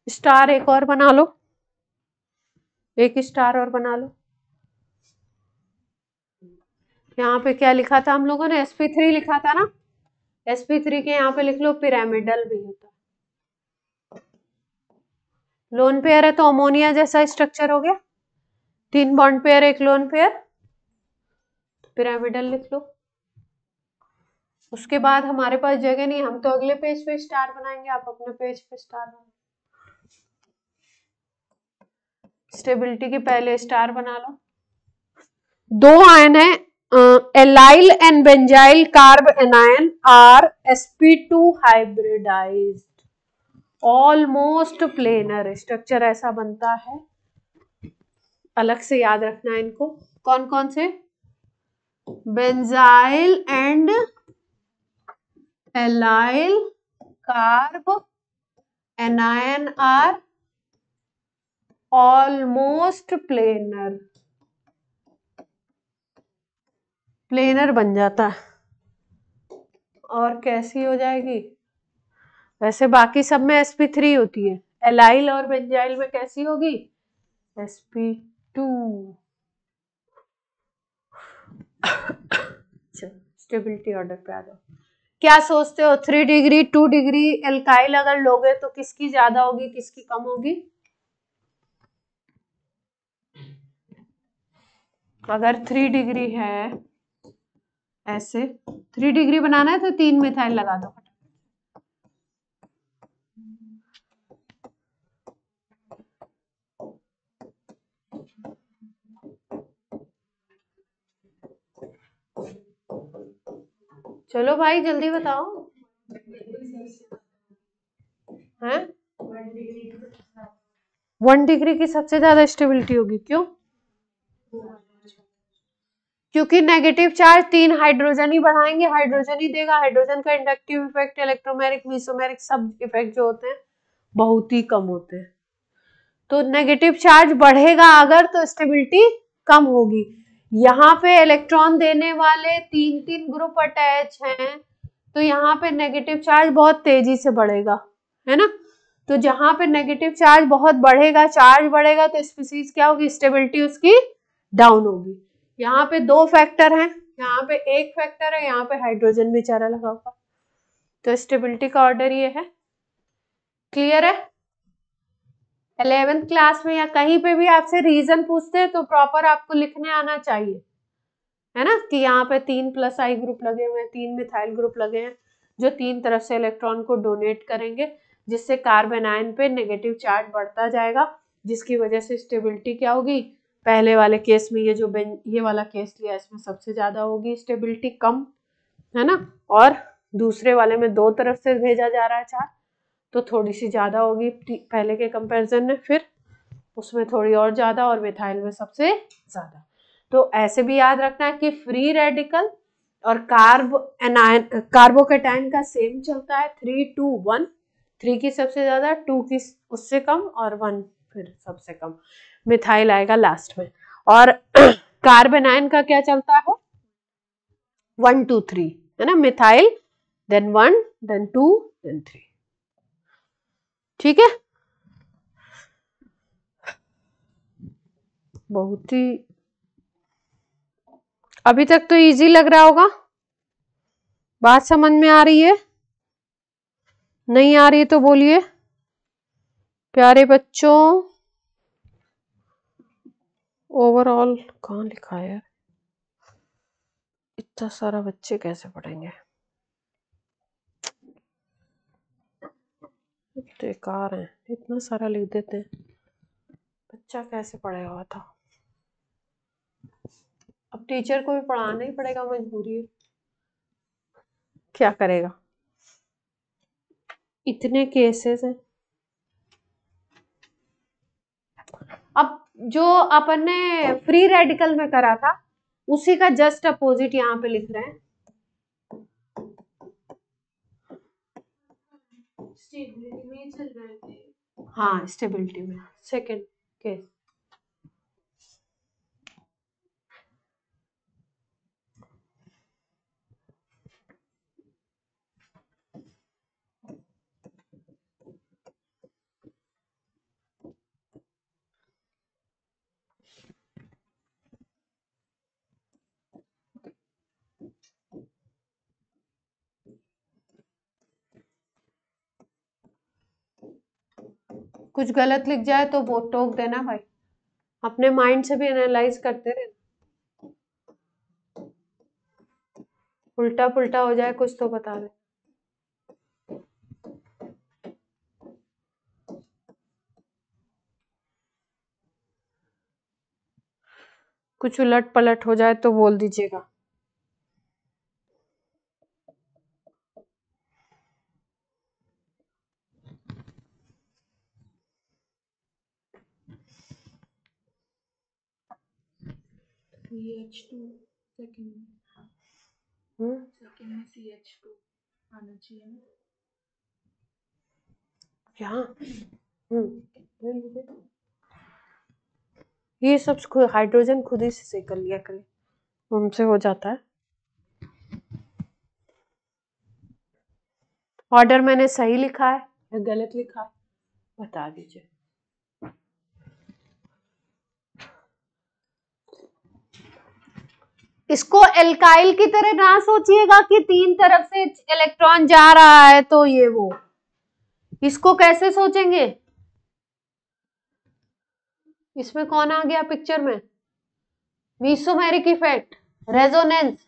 स्टार एक और बना लो, एक स्टार और बना लो। यहाँ पे क्या लिखा था हम लोगों ने, sp3 लिखा था ना, sp3 के यहाँ पे लिख लो पिरामिडल भी होता है। लोन पेयर है तो अमोनिया जैसा स्ट्रक्चर हो गया, 3 बॉन्ड पेयर, एक लोन पेयर, पिरामिडल लिख लो। उसके बाद हमारे पास जगह नहीं, हम तो अगले पेज पे स्टार बनाएंगे, आप अपने पेज पे स्टार बनाओ। स्टेबिलिटी के पहले स्टार बना लो। 2 आयन है, allyl and benzyl carb anion are sp2 hybridized, almost planar structure ऐसा बनता है। अलग से याद रखना है इनको। कौन कौन से? Benzyl and allyl carb anion are almost planar. Planar बन जाता है। और कैसी हो जाएगी? वैसे बाकी सब में sp3 होती है, एलाइल और बेंजाइल में कैसी होगी? sp2। स्टेबिलिटी ऑर्डर पे आ जाओ। क्या सोचते हो 3 डिग्री 2 डिग्री एल्काइल अगर लोगे तो किसकी ज्यादा होगी किसकी कम होगी? अगर 3 डिग्री है, ऐसे 3 डिग्री बनाना है तो 3 मिथाइल लगा दो। चलो भाई जल्दी बताओ। हैं? 1 डिग्री की सबसे ज्यादा स्टेबिलिटी होगी। क्यों? क्योंकि नेगेटिव चार्ज 3 हाइड्रोजन ही बढ़ाएंगे, हाइड्रोजन ही देगा। हाइड्रोजन का इंडक्टिव इफेक्ट, इलेक्ट्रोमेरिक, मीसोमेरिक सब इफेक्ट जो होते हैं बहुत ही कम होते हैं। तो नेगेटिव चार्ज बढ़ेगा अगर तो स्टेबिलिटी कम होगी। यहाँ पे इलेक्ट्रॉन देने वाले 3 ग्रुप अटैच हैं, तो यहाँ पे नेगेटिव चार्ज बहुत तेजी से बढ़ेगा, है ना। तो जहां पे नेगेटिव चार्ज बहुत बढ़ेगा, चार्ज बढ़ेगा, तो स्पीसीज क्या होगी? स्टेबिलिटी उसकी डाउन होगी। यहाँ पे 2 फैक्टर हैं, यहाँ पे 1 फैक्टर है, यहाँ पे हाइड्रोजन बेचारा लगा हुआ। तो स्टेबिलिटी का ऑर्डर ये है। क्लियर है? 11th क्लास में या कहीं पे भी आपसे रीजन पूछते हैं तो प्रॉपर आपको लिखने आना चाहिए, है ना, कि यहाँ पे 3+I ग्रुप लगे हुए हैं, 3 मिथाइल ग्रुप लगे हैं जो 3 तरफ से इलेक्ट्रॉन को डोनेट करेंगे, जिससे कार्बन आयन पे नेगेटिव चार्ज बढ़ता जाएगा, जिसकी वजह से स्टेबिलिटी क्या होगी? पहले वाले केस में ये वाला केस लिया, इसमें सबसे ज्यादा होगी स्टेबिलिटी कम, है ना। और दूसरे वाले में 2 तरफ से भेजा जा रहा है चार्ज, तो थोड़ी सी ज्यादा होगी पहले के कंपैरिजन में, फिर उसमें थोड़ी और ज्यादा, और मिथाइल में सबसे ज्यादा। तो ऐसे भी याद रखना है कि फ्री रेडिकल और कार्बोकेटाइन का सेम चलता है, 3 2 1। 3 की सबसे ज्यादा, 2 की उससे कम, और 1 फिर सबसे कम। मिथाइल आएगा लास्ट में। और कार्बन आयन का क्या चलता है? 1 2 3, है ना। Methyl then 1 then 2 then 3। ठीक है, बहुत ही अभी तक तो इजी लग रहा होगा। बात समझ में आ रही है? नहीं आ रही तो बोलिए। प्यारे बच्चों, ओवरऑल कहाँ लिखा है? इतना सारा बच्चे कैसे पढ़ेंगे? बेकार है, इतना सारा लिख देते हैं, बच्चा कैसे पढ़ेगा था। अब टीचर को भी पढ़ाना ही पड़ेगा, मजबूरी है, क्या करेगा, इतने केसेस हैं। अब जो अपन ने फ्री रेडिकल में करा था उसी का जस्ट अपोजिट यहाँ पे लिख रहे हैं। स्टेबिलिटी में चल रहे थे। हाँ, स्टेबिलिटी में सेकंड केस। कुछ गलत लिख जाए तो वो टोक देना भाई, अपने माइंड से भी एनालाइज करते रहे, उल्टा पुल्टा हो जाए कुछ तो बता दे। कुछ उलट पलट हो जाए तो बोल दीजिएगा। CH2 सेकंड में CH2 आना चाहिए ना यहाँ। ये सब हाइड्रोजन खुद ही से कर लिया करे, हमसे हो जाता है। ऑर्डर मैंने सही लिखा है या गलत लिखा है बता दीजिए। इसको एल्काइल की तरह ना सोचिएगा कि तीन तरफ से इलेक्ट्रॉन जा रहा है तो ये वो, इसको कैसे सोचेंगे? इसमें कौन आ गया पिक्चर में? मीसोमेरिक इफेक्ट, रेजोनेंस।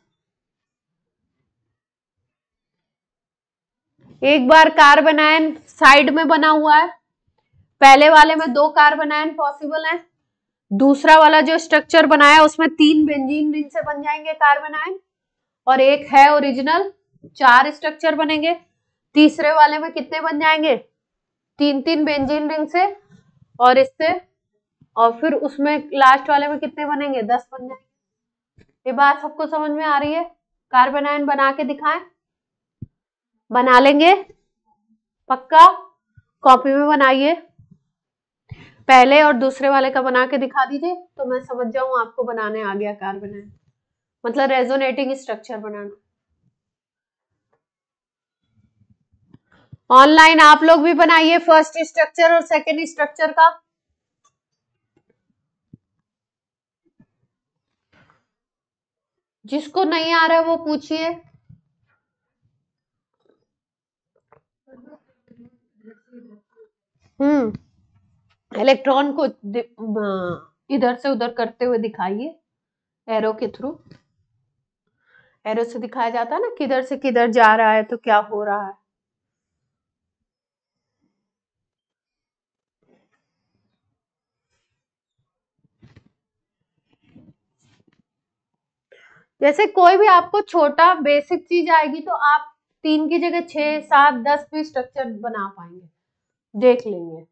एक बार कार्बन आयन साइड में बना हुआ है, पहले वाले में 2 कार्बन आयन पॉसिबल है, दूसरा वाला जो स्ट्रक्चर बनाया उसमें 3 बेंजीन रिंग से बन जाएंगे कार्बन आयन, और एक है ओरिजिनल 4 स्ट्रक्चर बनेंगे। तीसरे वाले में कितने बन जाएंगे? 3-3 बेंजीन रिंग से और इससे, और फिर उसमें लास्ट वाले में कितने बनेंगे? 10 बन जाएंगे। ये बात सबको समझ में आ रही है? कार्बन आयन बना के दिखाएं? बना लेंगे पक्का? कॉपी में बनाइए, पहले और दूसरे वाले का बना के दिखा दीजिए तो मैं समझ जाऊं आपको बनाने आ गया कार्बन आयन, मतलब रेजोनेटिंग स्ट्रक्चर बनाना। ऑनलाइन आप लोग भी बनाइए फर्स्ट स्ट्रक्चर और सेकेंड स्ट्रक्चर का। जिसको नहीं आ रहा है वो पूछिए। इलेक्ट्रॉन को इधर से उधर करते हुए दिखाइए, एरो के थ्रू। एरो से दिखाया जाता है ना किधर से किधर जा रहा है तो क्या हो रहा है। जैसे कोई भी आपको छोटा बेसिक चीज आएगी तो आप 3 की जगह 6, 7, 10 भी स्ट्रक्चर बना पाएंगे, देख लेंगे।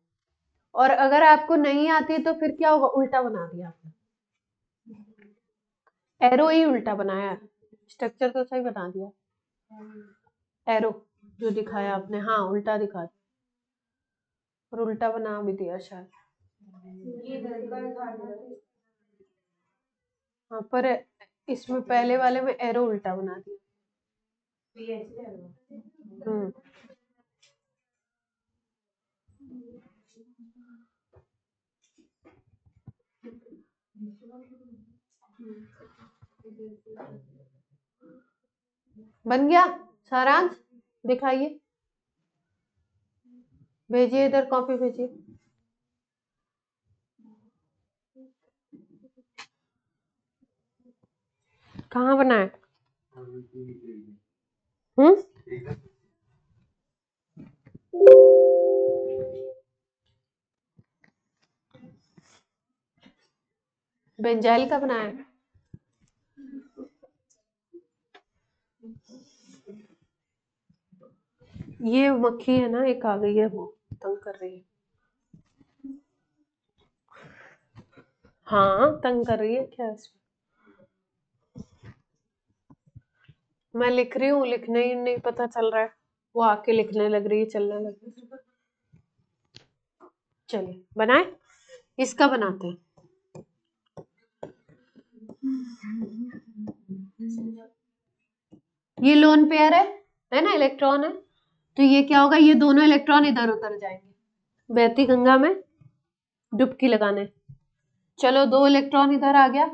और अगर आपको नहीं आती तो फिर क्या होगा? उल्टा बना दिया आपने, एरो ही उल्टा बनाया, स्ट्रक्चर तो सही बना दिया, एरो जो दिखाया आपने हाँ उल्टा दिखा दिया और उल्टा बना भी दिया शायद। हाँ पर इसमें पहले वाले में एरो उल्टा बना दिया। बन गया सारांश? दिखाइए, भेजिए इधर, कॉपी भेजिए। कहाँ बनाए? बेंजाइल का बनाया? ये मक्खी है ना, एक आ गई है वो तंग कर रही है। हाँ तंग कर रही है क्या इसमें? मैं लिख रही हूँ, लिखने ही नहीं पता चल रहा है, वो आके लिखने लग रही है, चलने लग रही है। चलिए बनाए, इसका बनाते हैं। ये लोन पेयर है ना, इलेक्ट्रॉन है, तो ये क्या होगा? ये दोनों इलेक्ट्रॉन इधर उधर जाएंगे बहती गंगा में डुबकी लगाने। चलो 2 इलेक्ट्रॉन इधर आ गया,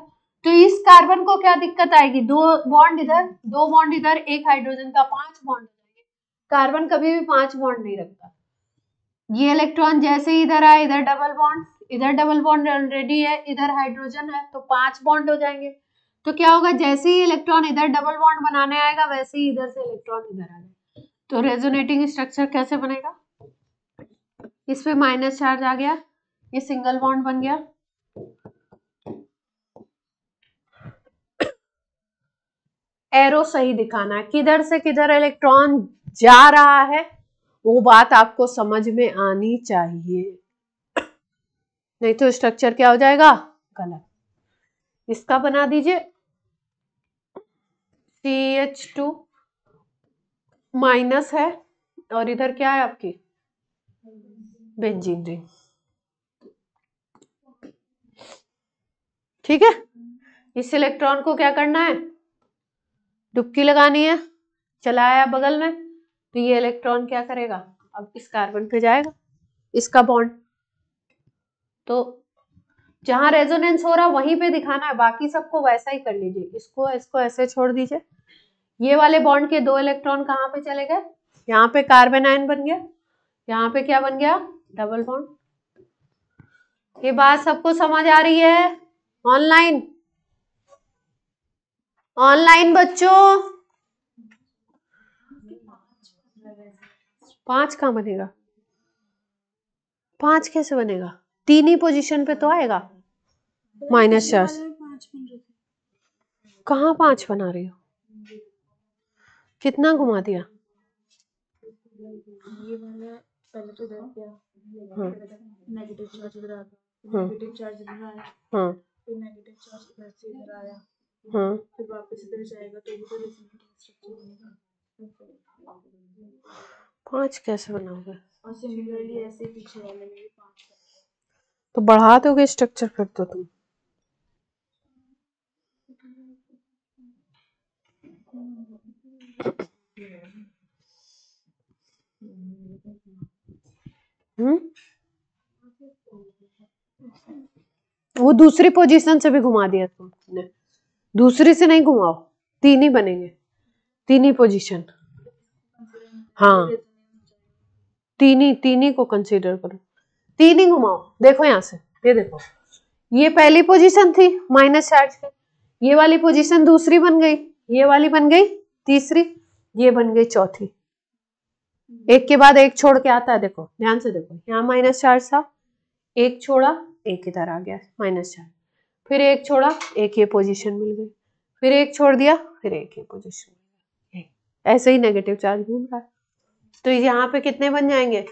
तो इस कार्बन को क्या दिक्कत आएगी? 2 बॉन्ड इधर, 2 बॉन्ड इधर, एक हाइड्रोजन का 5 बॉन्ड। कार्बन कभी भी 5 बॉन्ड नहीं रखता। ये इलेक्ट्रॉन जैसे ही इधर आए, इधर डबल बॉन्ड, इधर डबल बॉन्ड ऑलरेडी है, इधर हाइड्रोजन है, तो 5 बॉन्ड हो जाएंगे। तो क्या होगा? जैसे ही इलेक्ट्रॉन इधर डबल बॉन्ड बनाने आएगा वैसे ही इधर से इलेक्ट्रॉन इधर आएगा, तो रेजोनेटिंग स्ट्रक्चर कैसे बनेगा? इस पे माइनस चार्ज आ गया, ये सिंगल बॉन्ड बन गया। एरो सही दिखाना है, किधर से किधर इलेक्ट्रॉन जा रहा है वो बात आपको समझ में आनी चाहिए, नहीं तो स्ट्रक्चर क्या हो जाएगा? गलत। इसका बना दीजिए CH2 माइनस है और इधर क्या है आपकी बेंजीन रिंग। ठीक है, इस इलेक्ट्रॉन को क्या करना है, डुबकी लगानी है, चलाया बगल में, तो ये इलेक्ट्रॉन क्या करेगा, अब इस कार्बन पे जाएगा, इसका बॉन्ड, तो जहां रेजोनेंस हो रहा वहीं पे दिखाना है, बाकी सबको वैसा ही कर लीजिए, इसको ऐसे छोड़ दीजिए। ये वाले बॉन्ड के 2 इलेक्ट्रॉन कहाँ पे चले गए, यहाँ पे कार्बन आयन बन गया, यहाँ पे क्या बन गया, डबल बॉन्ड। ये बात सबको समझ आ रही है? ऑनलाइन बच्चों 5 कहाँ बनेगा, 5 कैसे बनेगा, 3 ही पोजीशन पे तो आएगा माइनस चार्ज। कहाँ 5 बना रही हो, कितना घुमा दिया, ये वाला पहले तो इधर गया, नेगेटिव चार्ज इधर आ गया, नेगेटिव चार्ज इधर आया, फिर नेगेटिव चार्ज इधर से इधर आया, फिर वापस इधर जाएगा, तो ये तो रेजोनेंस स्ट्रक्चर बनेगा। 5 कैसे बनाओगे, और सिमिलरली ऐसे पीछे वाले में भी 5 तो बढ़ा दोगे स्ट्रक्चर फिर तो तुम। वो दूसरी पोजीशन से भी घुमा दिया तुमने, दूसरी से नहीं घुमाओ, 3 ही बनेंगे, 3 ही पोजीशन, हाँ 3 ही को कंसीडर करो, 3 ही घुमाओ। देखो यहाँ से, ये देखो, ये पहली पोजीशन थी माइनस चार्ज की, ये वाली पोजीशन दूसरी बन गई, ये वाली बन गई तीसरी, ये बन गई चौथी, एक के बाद एक छोड़ के आता है, देखो ध्यान से देखो, यहाँ माइनस चार्ज था, एक छोड़ा, एक इधर आ गया माइनस चार्ज, फिर एक छोड़ा, एक ये पोजीशन मिल गई, फिर एक छोड़ दिया, फिर एक ये पोजीशन मिल गई, ऐसे ही नेगेटिव चार्ज घूम रहा है। तो यहाँ पे कितने बन जाएंगे,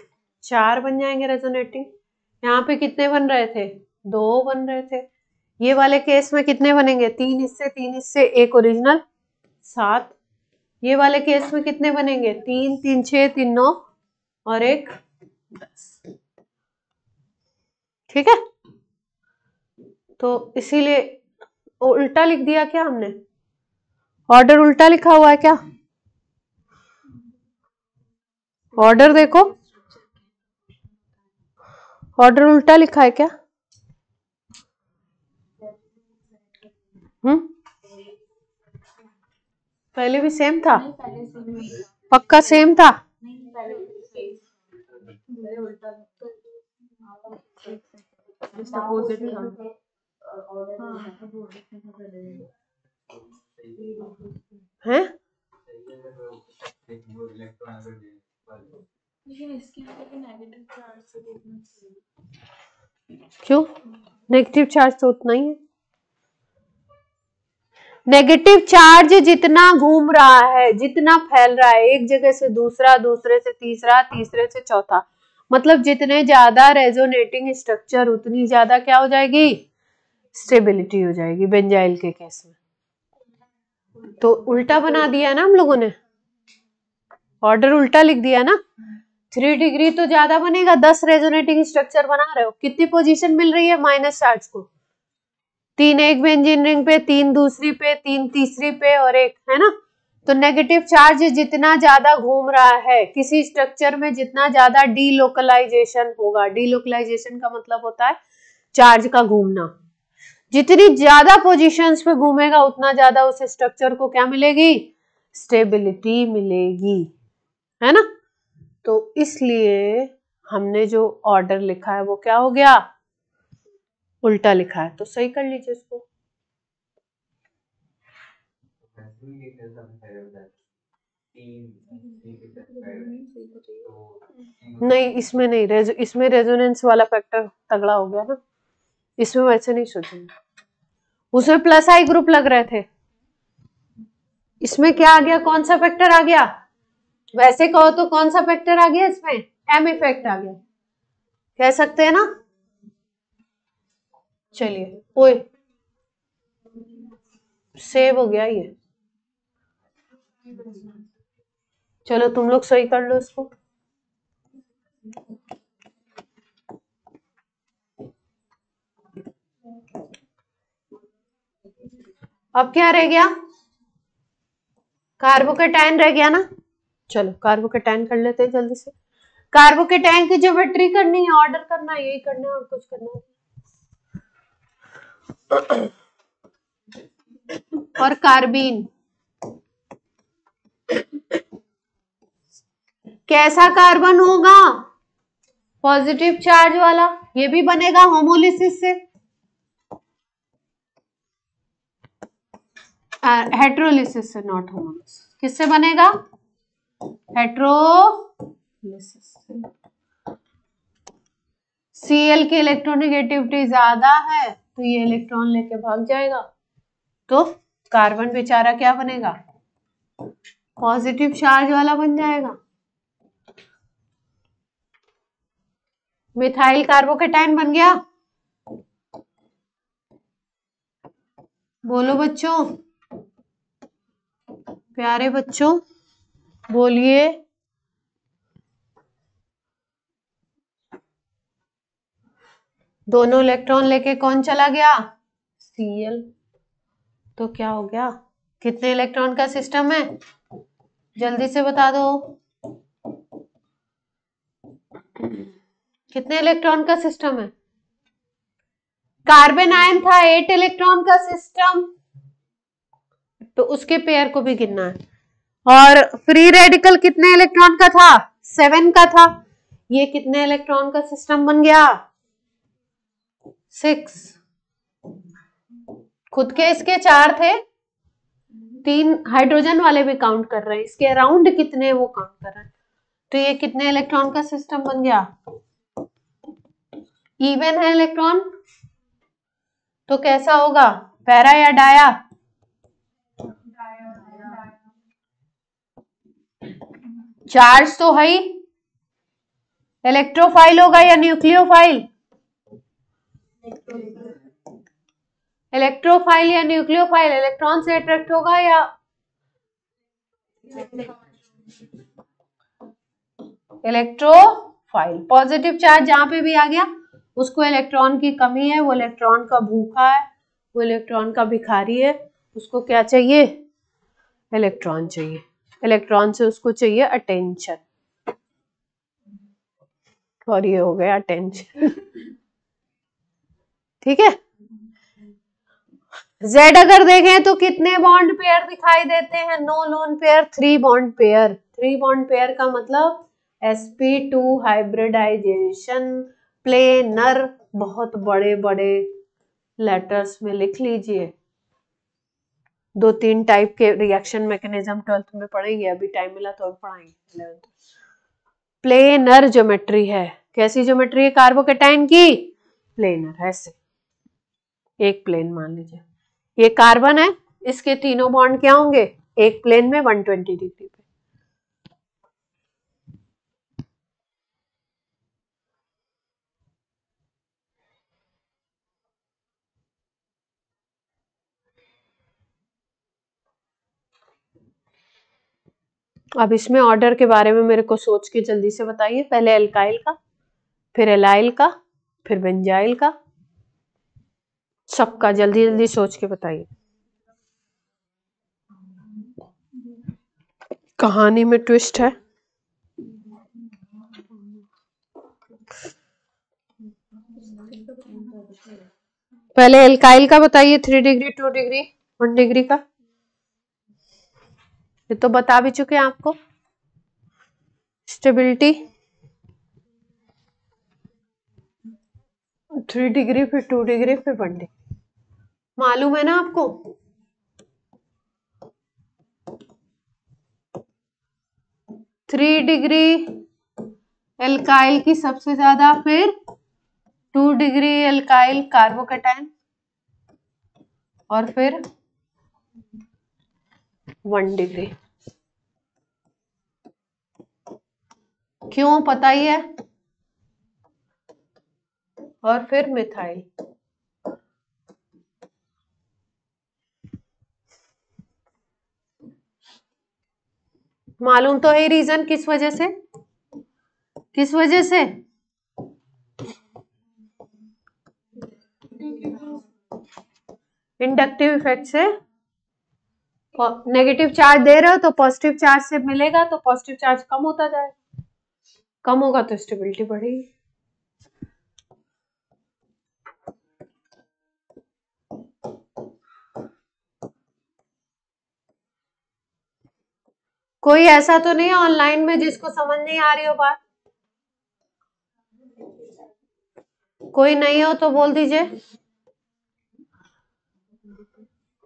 4 बन जाएंगे रेजोनेटिंग, यहाँ पे कितने बन रहे थे, 2 बन रहे थे, ये वाले केस में कितने बनेंगे, 3 इससे 3 इससे, एक ओरिजिनल 7, ये वाले केस में कितने बनेंगे, 3 3 6 3 9 और एक 10। ठीक है, तो इसीलिए उल्टा लिख दिया क्या हमने, ऑर्डर उल्टा लिखा हुआ है क्या, ऑर्डर देखो, ऑर्डर उल्टा लिखा है क्या, पहले भी सेम था, पक्का सेम था, हैं? क्यों, नेगेटिव चार्ज तो उतना ही है, नेगेटिव चार्ज जितना घूम रहा है, जितना फैल रहा है, एक जगह से दूसरा, दूसरे से तीसरा, तीसरे से चौथा, मतलब जितने ज्यादा रेजोनेटिंग स्ट्रक्चर उतनी ज्यादा क्या हो जाएगी, स्टेबिलिटी हो जाएगी बेंजाइल के केस में। तो उल्टा बना दिया है ना हम लोगों ने, ऑर्डर उल्टा लिख दिया ना, 3 डिग्री तो ज्यादा बनेगा, 10 रेजोनेटिंग स्ट्रक्चर बना रहे हो, कितनी पोजीशन मिल रही है माइनस चार्ज को, 3 एक बेंजीन रिंग पे, 3 दूसरी पे, 3 तीसरी पे और एक, है ना। तो नेगेटिव चार्ज जितना ज्यादा घूम रहा है किसी स्ट्रक्चर में, जितना ज्यादा डीलोकलाइजेशन होगा, डीलोकलाइजेशन का मतलब होता है चार्ज का घूमना, जितनी ज्यादा पोजीशंस पे घूमेगा उतना ज्यादा उस स्ट्रक्चर को क्या मिलेगी, स्टेबिलिटी मिलेगी, है ना। तो इसलिए हमने जो ऑर्डर लिखा है वो क्या हो गया, उल्टा लिखा है, तो सही कर लीजिए इसको। नहीं इसमें नहीं, इसमें रेजोनेंस वाला फैक्टर तगड़ा हो गया ना, इसमें वैसे नहीं सोचेंगे, उसमें प्लस आई ग्रुप लग रहे थे, इसमें क्या आ गया, कौन सा फैक्टर आ गया, वैसे कहो तो कौन सा फैक्टर आ गया, इसमें एम इफेक्ट आ गया, कह सकते हैं ना। चलिए ओए सेव हो गया ये। चलो तुम लोग सही कर लो इसको। अब क्या रह गया? कार्बोकेटाइन रह गया ना। चलो कार्बोकेटाइन कर लेते हैं जल्दी से। कार्बोकेटाइन की ज्योमेट्री करनी है, ऑर्डर करना है, यही करना है और कुछ करना है। और कार्बीन कैसा कार्बन होगा? पॉजिटिव चार्ज वाला। ये भी बनेगा होमोलिसिस से, हेट्रोलिसिस से, नॉट होमोलिसिस। किससे बनेगा? हेट्रोलिसिस से। Cl की इलेक्ट्रोनेगेटिविटी ज्यादा है तो ये इलेक्ट्रॉन लेके भाग जाएगा, तो कार्बन बेचारा क्या बनेगा? पॉजिटिव चार्ज वाला बन जाएगा। मिथाइल कार्बोकेटाइन बन गया। बोलो बच्चों, प्यारे बच्चों बोलिए। दोनों इलेक्ट्रॉन लेके कौन चला गया? Cl। तो क्या हो गया? कितने इलेक्ट्रॉन का सिस्टम है? जल्दी से बता दो। कितने इलेक्ट्रॉन का सिस्टम है? कार्बन आयन था 8 इलेक्ट्रॉन का सिस्टम, तो उसके पेयर को भी गिनना है। और फ्री रेडिकल कितने इलेक्ट्रॉन का था? 7 का था। ये कितने इलेक्ट्रॉन का सिस्टम बन गया? 6। खुद के इसके 4 थे, 3 हाइड्रोजन वाले भी काउंट कर रहे हैं, इसके अराउंड कितने वो काउंट कर रहे हैं। तो ये कितने इलेक्ट्रॉन का सिस्टम बन गया? इवन है इलेक्ट्रॉन, तो कैसा होगा? पैरा या डाया? चार्ज तो है ही। इलेक्ट्रोफाइल होगा या न्यूक्लियोफाइल? इलेक्ट्रोफाइल या न्यूक्लियोफाइल? इलेक्ट्रॉन से अट्रैक्ट होगा या इलेक्ट्रोफाइल? पॉजिटिव चार्ज जहां पे भी आ गया उसको इलेक्ट्रॉन की कमी है, वो इलेक्ट्रॉन का भूखा है, वो इलेक्ट्रॉन का भिखारी है, उसको क्या चाहिए? इलेक्ट्रॉन चाहिए। इलेक्ट्रॉन से उसको चाहिए अटेंशन, और ये हो गया अटेंशन। ठीक है। Z अगर देखें तो कितने बॉन्ड पेयर दिखाई देते हैं? No lone pair, 3 bond pair. 3 bond pair का मतलब sp2 हाइब्रिडाइजेशन, प्लेनर। बहुत बड़े बड़े लेटर्स में लिख लीजिए। 2-3 टाइप के रिएक्शन मैकेनिज्म 12th में पढ़ेंगे, अभी टाइम मिला तो अभी पढ़ाएंगे 11th। प्लेनर ज्योमेट्री है। कैसी ज्योमेट्री है कार्बोकेटाइन की? प्लेनर। ऐसे एक प्लेन मान लीजिए, ये कार्बन है, इसके तीनों बॉन्ड क्या होंगे? एक प्लेन में 120 डिग्री पे। अब इसमें ऑर्डर के बारे में मेरे को सोच के जल्दी से बताइए। पहले एल्काइल का, फिर एलाइल का, फिर बेंजाइल का, सबका जल्दी जल्दी सोच के बताइए। कहानी में ट्विस्ट है। पहले एल्काइल का बताइए। 3 डिग्री, 2 डिग्री, 1 डिग्री का। ये तो बता भी चुके हैं आपको। स्टेबिलिटी 3 डिग्री, फिर 2 डिग्री, फिर 1 डिग्री। मालूम है ना आपको? थ्री डिग्री एल्काइल की सबसे ज्यादा, फिर 2 डिग्री एल्काइल कार्बोकेटाइन, और फिर 1 डिग्री। क्यों पता ही है। और फिर मिथाइल। मालूम तो है रीजन, किस वजह से, किस वजह से? इंडक्टिव इफेक्ट से। नेगेटिव चार्ज दे रहे हो तो पॉजिटिव चार्ज से मिलेगा, तो पॉजिटिव चार्ज कम होता जाएगा, कम होगा तो स्टेबिलिटी बढ़ेगी। कोई ऐसा तो नहीं है ऑनलाइन में जिसको समझ नहीं आ रही हो बात? कोई नहीं हो तो बोल दीजिए,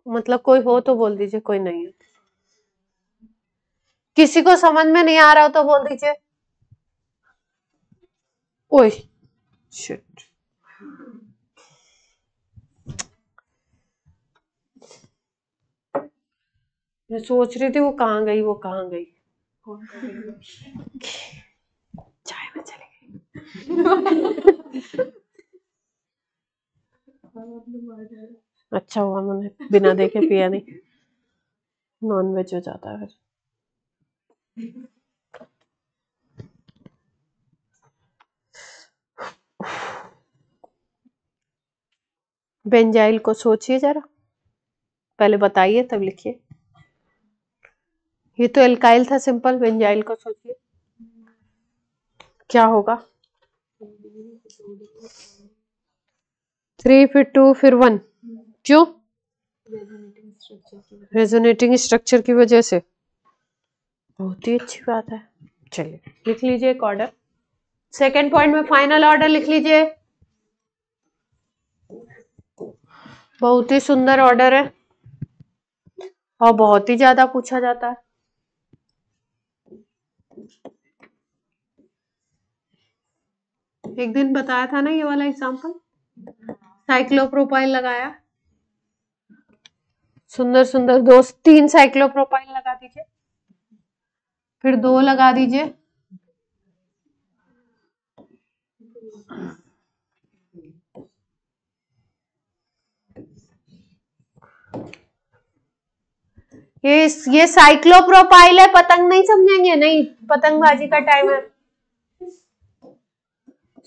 मतलब कोई हो तो बोल दीजिए, कोई नहीं है। किसी को समझ में नहीं आ रहा हो तो बोल दीजिए। ओए शिट, मैं सोच रही थी वो कहाँ गई, वो कहाँ गई, चाय में चली गई। अच्छा हुआ मैंने बिना देखे पिया नहीं, नॉन वेज हो जाता है फिर। बेंजाइल को सोचिए जरा, पहले बताइए तब लिखिए। ये तो एल्काइल था सिंपल, बेंजाइल को सोचिए क्या होगा। 3 फिर 2 फिर 1, क्यों? रेजोनेटिंग स्ट्रक्चर की वजह से। बहुत ही अच्छी बात है, चलिए लिख लीजिए एक ऑर्डर। सेकेंड पॉइंट में फाइनल ऑर्डर लिख लीजिए, बहुत ही सुंदर ऑर्डर है और बहुत ही ज्यादा पूछा जाता है। एक दिन बताया था ना ये वाला एग्जांपल, साइक्लोप्रोपाइल लगाया, सुंदर सुंदर 3 साइक्लोप्रोपाइल लगा दीजिए, फिर 2 लगा दीजिए, ये साइक्लोप्रोपाइल है, पतंग नहीं समझेंगे, नहीं पतंगबाजी का टाइम है।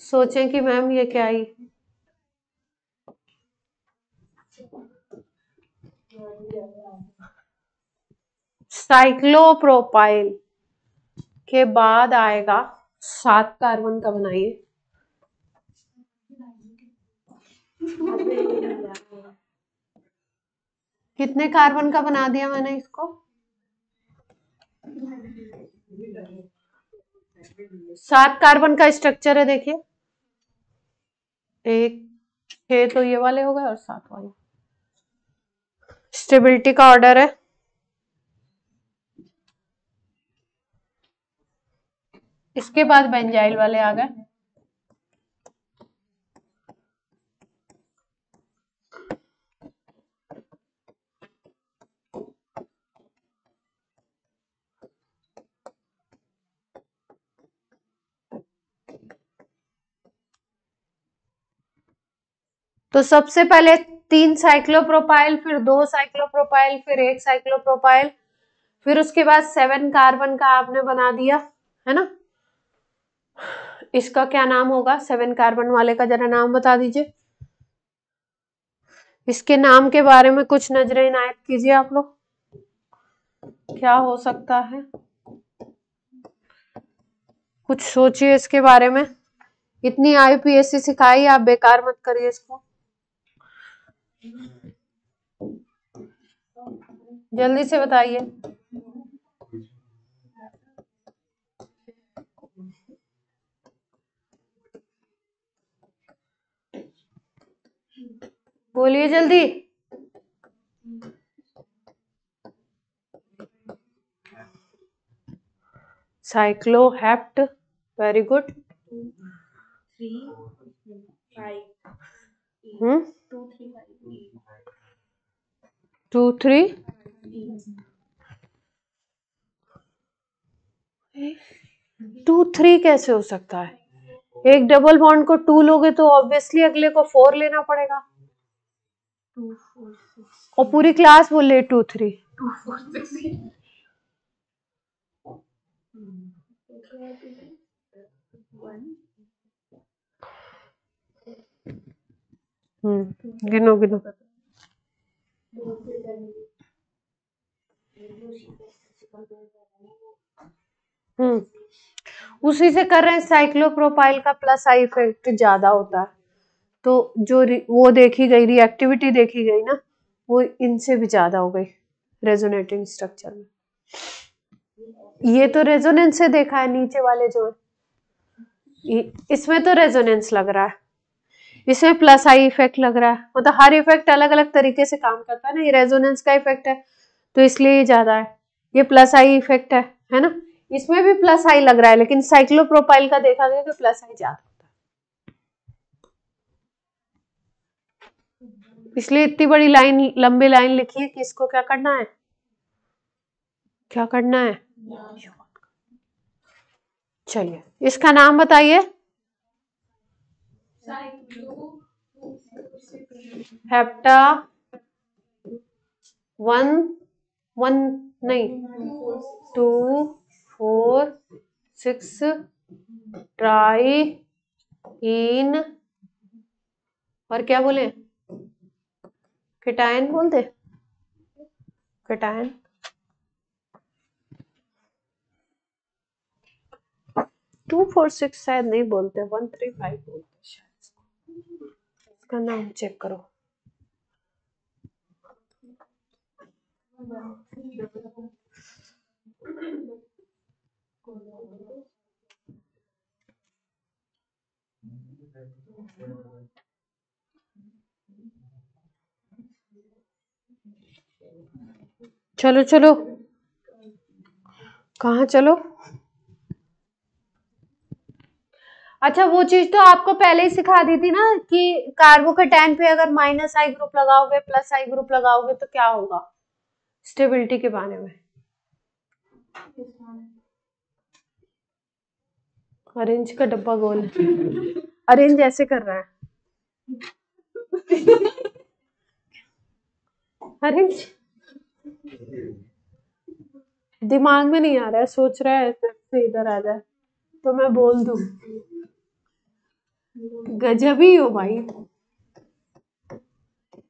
सोचें कि मैम ये क्या आई, साइक्लोप्रोपाइल के बाद आएगा 7 कार्बन का, बनाइए। कितने कार्बन का बना दिया मैंने इसको? 7 कार्बन का स्ट्रक्चर है, देखिए 1 6 तो ये वाले हो गए और 7 वाले। स्टेबिलिटी का ऑर्डर है, इसके बाद बेंजाइल वाले आ गए। तो सबसे पहले 3 साइक्लोप्रोपाइल, फिर 2 साइक्लोप्रोपाइल, फिर 1 साइक्लोप्रोपाइल, फिर उसके बाद 7 कार्बन का आपने बना दिया है ना। इसका क्या नाम होगा? 7 कार्बन वाले का जरा नाम बता दीजिए। इसके नाम के बारे में कुछ नजरें इनायत कीजिए आप लोग, क्या हो सकता है, कुछ सोचिए इसके बारे में। इतनी IUPAC सिखाई, आप बेकार मत करिए इसको, जल्दी से बताइए। बोलिए जल्दी। साइक्लोहेप्ट, वेरी गुड। 2 3 2 3 कैसे हो सकता है? एक डबल बॉन्ड को 2 लोगे तो ऑब्वियसली अगले को 4 लेना पड़ेगा, और पूरी क्लास बोल रही 2 3। गिनो गिनो। उसी से कर रहे हैं। साइक्लोप्रोपाइल का प्लस आई इफेक्ट ज्यादा होता है, तो जो वो देखी गई रिएक्टिविटी देखी गई ना, वो इनसे भी ज्यादा हो गई रेजोनेटिंग स्ट्रक्चर में। ये तो रेजोनेंस से देखा है, नीचे वाले जो है इसमें तो रेजोनेंस लग रहा है, इसमें प्लस आई इफेक्ट लग रहा है। मतलब हर इफेक्ट अलग अलग तरीके से काम करता है ना। ये रेजोनेंस का इफेक्ट है तो इसलिए ये ज्यादा है, ये प्लस आई इफेक्ट है ना। इसमें भी प्लस आई लग रहा है, लेकिन साइक्लोप्रोपाइल का देखा गया कि प्लस आई ज्यादा होता है। इसलिए इतनी बड़ी लाइन, लंबी लाइन लिखी है कि इसको क्या करना है, क्या करना है। चलिए इसका नाम बताइए। हेप्टा 1 नहीं 2 4 6 ट्राई इन, और क्या बोले, केटायन बोलते, केटायन 2 4 6 शायद नहीं बोलते, 1 3 5 बोलते शायद। इसका नाम चेक करो। चलो चलो, कहाँ चलो। अच्छा वो चीज तो आपको पहले ही सिखा दी थी ना कि कार्बोकेटाइन पे अगर माइनस आई ग्रुप लगाओगे प्लस आई ग्रुप लगाओगे तो क्या होगा, स्टेबिलिटी के बारे में। ऑरेंज का डब्बा गोल, ऑरेंज ऐसे कर रहा है। ऑरेंज दिमाग में नहीं आ रहा है, सोच रहा है से इधर आ जाए तो मैं बोल दूं। गजब ही हो भाई।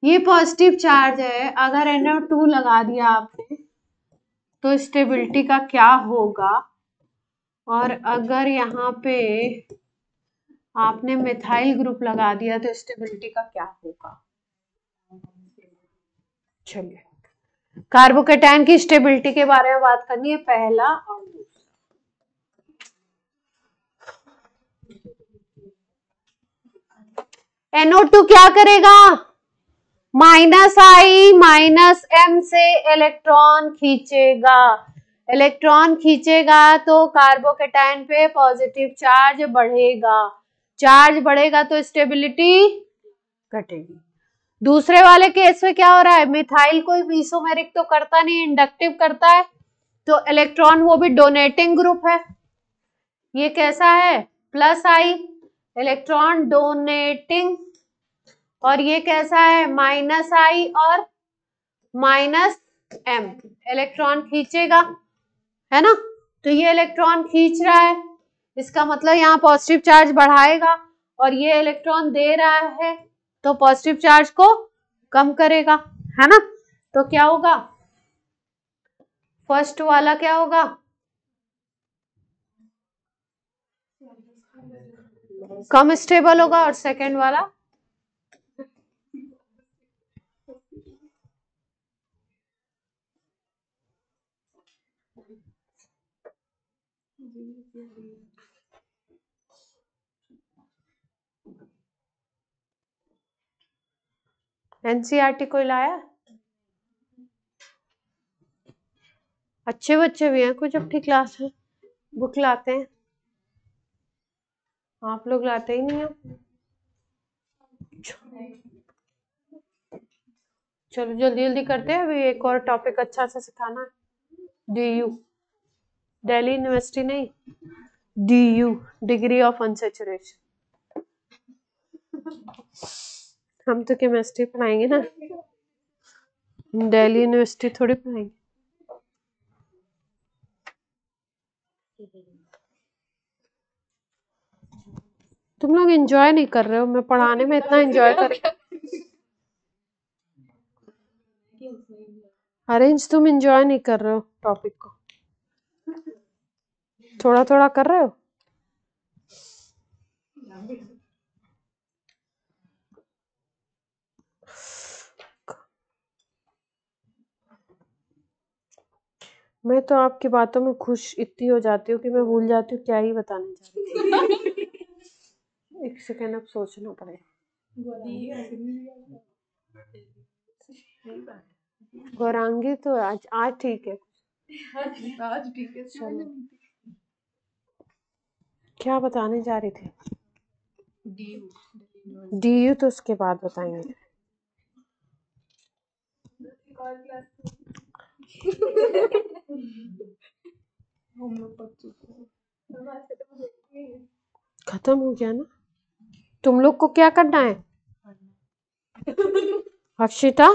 ये पॉजिटिव चार्ज है, अगर NO2 लगा दिया आपने तो स्टेबिलिटी का क्या होगा, और अगर यहाँ पे आपने मिथाइल ग्रुप लगा दिया तो स्टेबिलिटी का क्या होगा। चलिए कार्बोकेटाइन की स्टेबिलिटी के बारे में बात करनी है, पहला और दूसरा। NO2 क्या करेगा, माइनस आई माइनस M से इलेक्ट्रॉन खींचेगा, इलेक्ट्रॉन खींचेगा तो कार्बोकेटाइन पे पॉजिटिव चार्ज बढ़ेगा, चार्ज बढ़ेगा तो स्टेबिलिटी घटेगी। दूसरे वाले केस में क्या हो रहा है, मिथाइल कोई मीसोमेरिक तो करता नहीं, इंडक्टिव करता है, तो इलेक्ट्रॉन वो भी डोनेटिंग ग्रुप है। ये कैसा है, प्लस आई, इलेक्ट्रॉन डोनेटिंग, और ये कैसा है, माइनस आई और माइनस M, इलेक्ट्रॉन खींचेगा, है ना। तो ये इलेक्ट्रॉन खींच रहा है, इसका मतलब यहाँ पॉजिटिव चार्ज बढ़ाएगा, और ये इलेक्ट्रॉन दे रहा है तो पॉजिटिव चार्ज को कम करेगा, है ना। तो क्या होगा, फर्स्ट वाला क्या होगा, कम स्टेबल होगा, और सेकेंड वाला NCERT कोई लाया, अच्छे बच्चे भी हैं कुछ अपनी क्लास में, बुक लाते हैं, आप लोग लाते ही नहीं हो। चलो जल्दी जल्दी करते हैं, अभी एक और टॉपिक अच्छा सा सिखाना है। DU, दिल्ली यूनिवर्सिटी नहीं, DU डिग्री ऑफ अनसैचुरेशन। हम तो केमिस्ट्री पढ़ाएंगे ना, दिल्ली यूनिवर्सिटी थोड़ी पढ़ाएंगे। तुम लोग एंजॉय नहीं कर रहे हो, मैं पढ़ाने में इतना एंजॉय कर। अरेंज तुम एंजॉय नहीं कर रहे हो टॉपिक को, थोड़ा थोड़ा कर रहे हो। मैं तो आपकी बातों में खुश इतनी हो जाती हूँ कि मैं भूल जाती हूँ क्या ही बताने जा रही थी। एक सेकेंड अब सोचना पड़ेगा। गौरांगी तो आज ठीक है, आज ठीक है। चलो क्या बताने जा रही थी। डीयू तो उसके बाद बताएंगे। खत्म हो गया ना। तुम लोग को क्या करना है अक्षिता,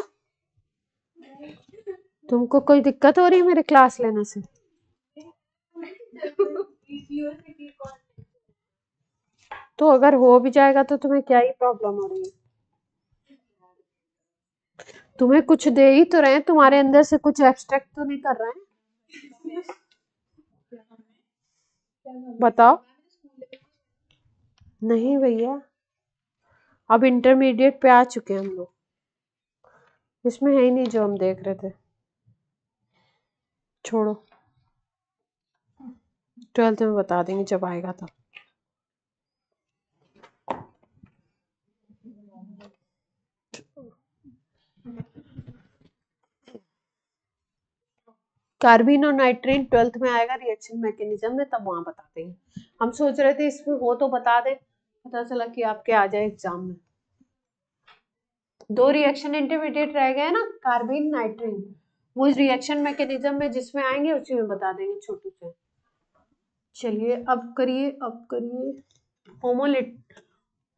तुमको कोई दिक्कत हो रही है मेरे क्लास लेने से। तो अगर हो भी जाएगा तो तुम्हें क्या ही प्रॉब्लम हो रही है। तुम्हें कुछ दे ही तो रहे हैं, तुम्हारे अंदर से कुछ एक्सट्रैक्ट तो नहीं कर रहे हैं। बताओ। नहीं भैया, अब इंटरमीडिएट पे आ चुके हैं हम लोग, इसमें है ही नहीं जो हम देख रहे थे। छोड़ो, 12th में बता देंगे जब आएगा तब। कार्बिन और नाइट्रीन 12th में आएगा रिएक्शन मैकेनिज्म में, तब वहां बता देंगे। हम सोच रहे थे इसमें हो तो बता दे, पता चला कि आपके आ जाए एग्जाम में। 2 रिएक्शन इंटरमीडिएट रह गए ना, कार्बिन नाइट्रीन, वो इस रिएक्शन मैकेनिज्म में जिसमें आएंगे उसी में बता देंगे छोटू से। चलिए अब करिए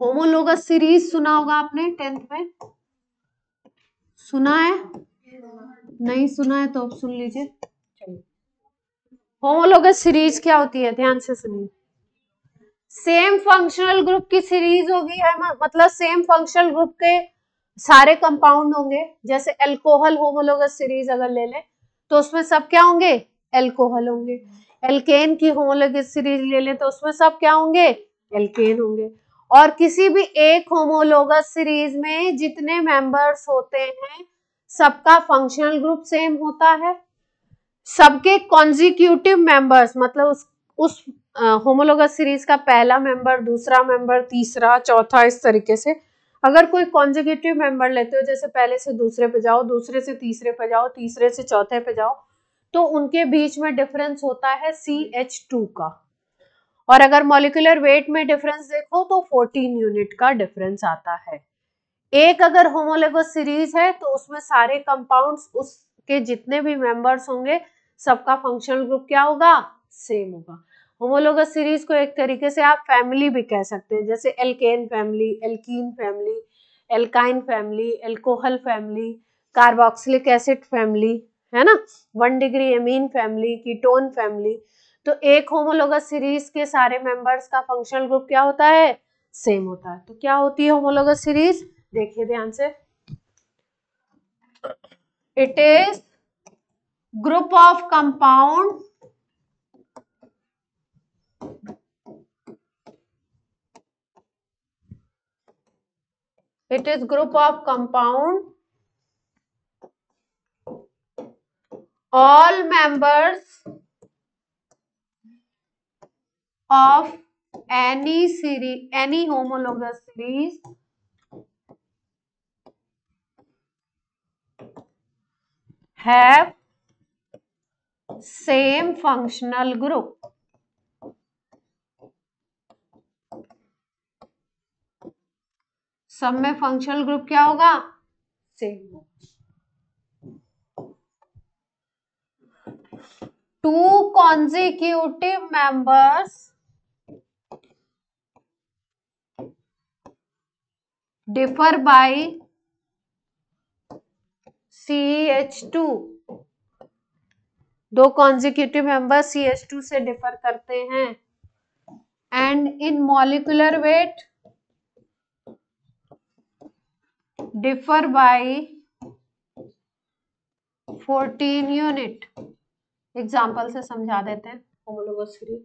होमोलोगस सीरीज सुना होगा आपने 10th में, सुना है? नहीं सुना है तो अब सुन लीजिए। चलिए, होमोलोगस सीरीज क्या होती है, ध्यान से सुनिए। सेम फंक्शनल ग्रुप की सीरीज होगी है, मतलब सेम फंक्शनल ग्रुप के सारे कंपाउंड होंगे। जैसे एल्कोहल होमोलोगस सीरीज अगर ले लें तो उसमें सब क्या होंगे, एल्कोहल होंगे। एल्केन की होमोलोगस सीरीज ले लें तो उसमें सब क्या होंगे, एल्केन होंगे। और किसी भी एक होमोलोगस सीरीज में जितने मेंबर्स होते हैं सबका फंक्शनल ग्रुप सेम होता है। सबके कॉन्जिक्यूटिव मेंबर्स, मतलब उस होमोलोगस सीरीज का पहला मेंबर, दूसरा मेंबर, तीसरा, चौथा, इस तरीके से अगर कोई कॉन्जिक्यूटिव मेंबर लेते हो, जैसे पहले से दूसरे पे जाओ, दूसरे से तीसरे पे जाओ, तीसरे से चौथे पे जाओ, तो उनके बीच में डिफरेंस होता है CH2 का। और अगर मॉलिक्यूलर वेट में डिफरेंस देखो तो 14 यूनिट का डिफरेंस आता है। एक अगर होमोलोगस सीरीज है तो उसमें सारे कंपाउंड्स, उसके जितने भी मेंबर्स होंगे सबका फंक्शनल ग्रुप क्या होगा, सेम होगा। होमोलोगस सीरीज को एक तरीके से आप फैमिली भी कह सकते हैं, जैसे alkane family, alkene family, alkyne family, alcohol family, carboxylic acid family, है ना, 1 degree amine family, ketone family. तो एक होमोलोगस सीरीज के सारे मेंबर्स का फंक्शनल ग्रुप क्या होता है, सेम होता है। तो क्या होती है होमोलोगस सीरीज, देखिए ध्यान से। It is group of compound all members of any homologous series have same functional group. सब में फंक्शनल ग्रुप क्या होगा, सेम होगा। 2 consecutive members differ by CH2 दो कॉन्जिक्यूटिव मेंबर CH2 से डिफर करते हैं and in molecular weight differ by 14 unit. Example से समझा देते हैं होमोलोगस सीरीज।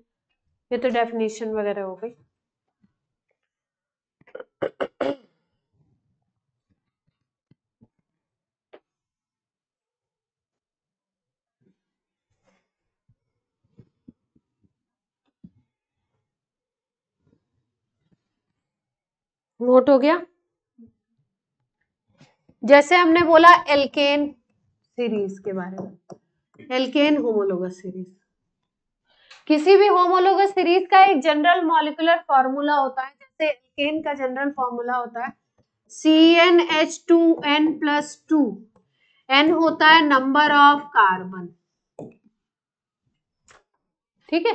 ये तो डेफिनेशन वगैरह हो गई। नोट हो गया। जैसे हमने बोला एल्केन सीरीज के बारे में, एल्केन होमोलोगस सीरीज, किसी भी होमोलोगस सीरीज का एक जनरल मॉलिक्यूलर फॉर्मूला होता है। जैसे एल्केन का जनरल फॉर्मूला होता है CnH2n+2। n होता है नंबर ऑफ कार्बन, ठीक है।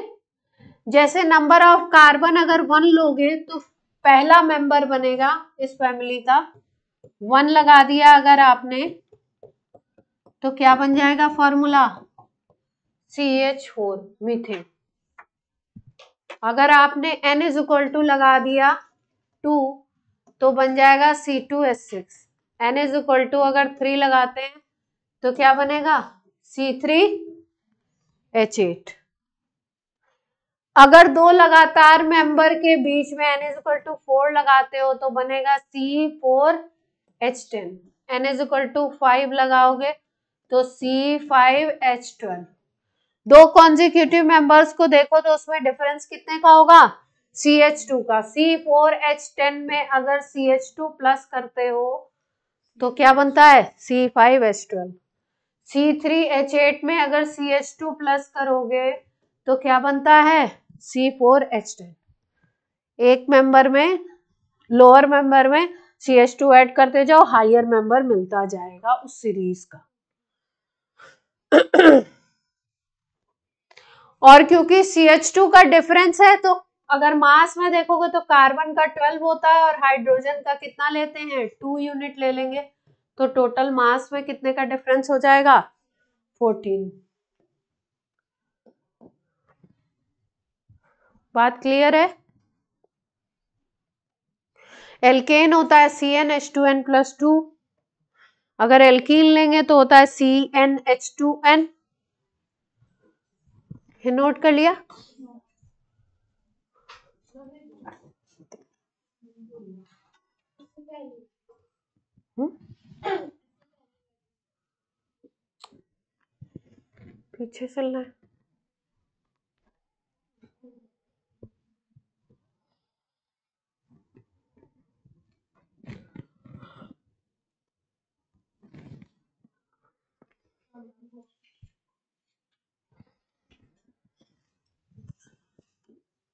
जैसे नंबर ऑफ कार्बन अगर 1 लोगे तो पहला मेंबर बनेगा इस फैमिली का 1 लगा दिया अगर आपने, तो क्या बन जाएगा फॉर्मूला CH4 मीथेन। अगर आपने N = लगा दिया 2 तो बन जाएगा C2H6। N = अगर 3 लगाते हैं तो क्या बनेगा C3H8। अगर दो लगातार मेंबर के बीच में N = 4 लगाते हो तो बनेगा C4H10। N = 5 लगाओगे तो C5H12। दो कॉन्जिक्यूटिव मेंबर्स को देखो तो उसमें डिफरेंस कितने का होगा CH2 का। C4H10 में अगर CH2 प्लस करते हो तो क्या बनता है C5H12। C3H8 में अगर CH2 प्लस करोगे तो क्या बनता है C4H10। एक मेंबर में, लोअर मेंबर में CH2 ऐड करते जाओ, हायर मेंबर मिलता जाएगा उस सीरीज का। और क्योंकि CH2 का डिफरेंस है तो अगर मास में देखोगे तो कार्बन का 12 होता है और हाइड्रोजन का कितना लेते हैं 2 यूनिट ले लेंगे, तो टोटल मास में कितने का डिफरेंस हो जाएगा 14। बात क्लियर है। एल्केन होता है CnH2n+2। अगर एल्कीन लेंगे तो होता है CnH2n। नोट कर लिया। पीछे चलना है।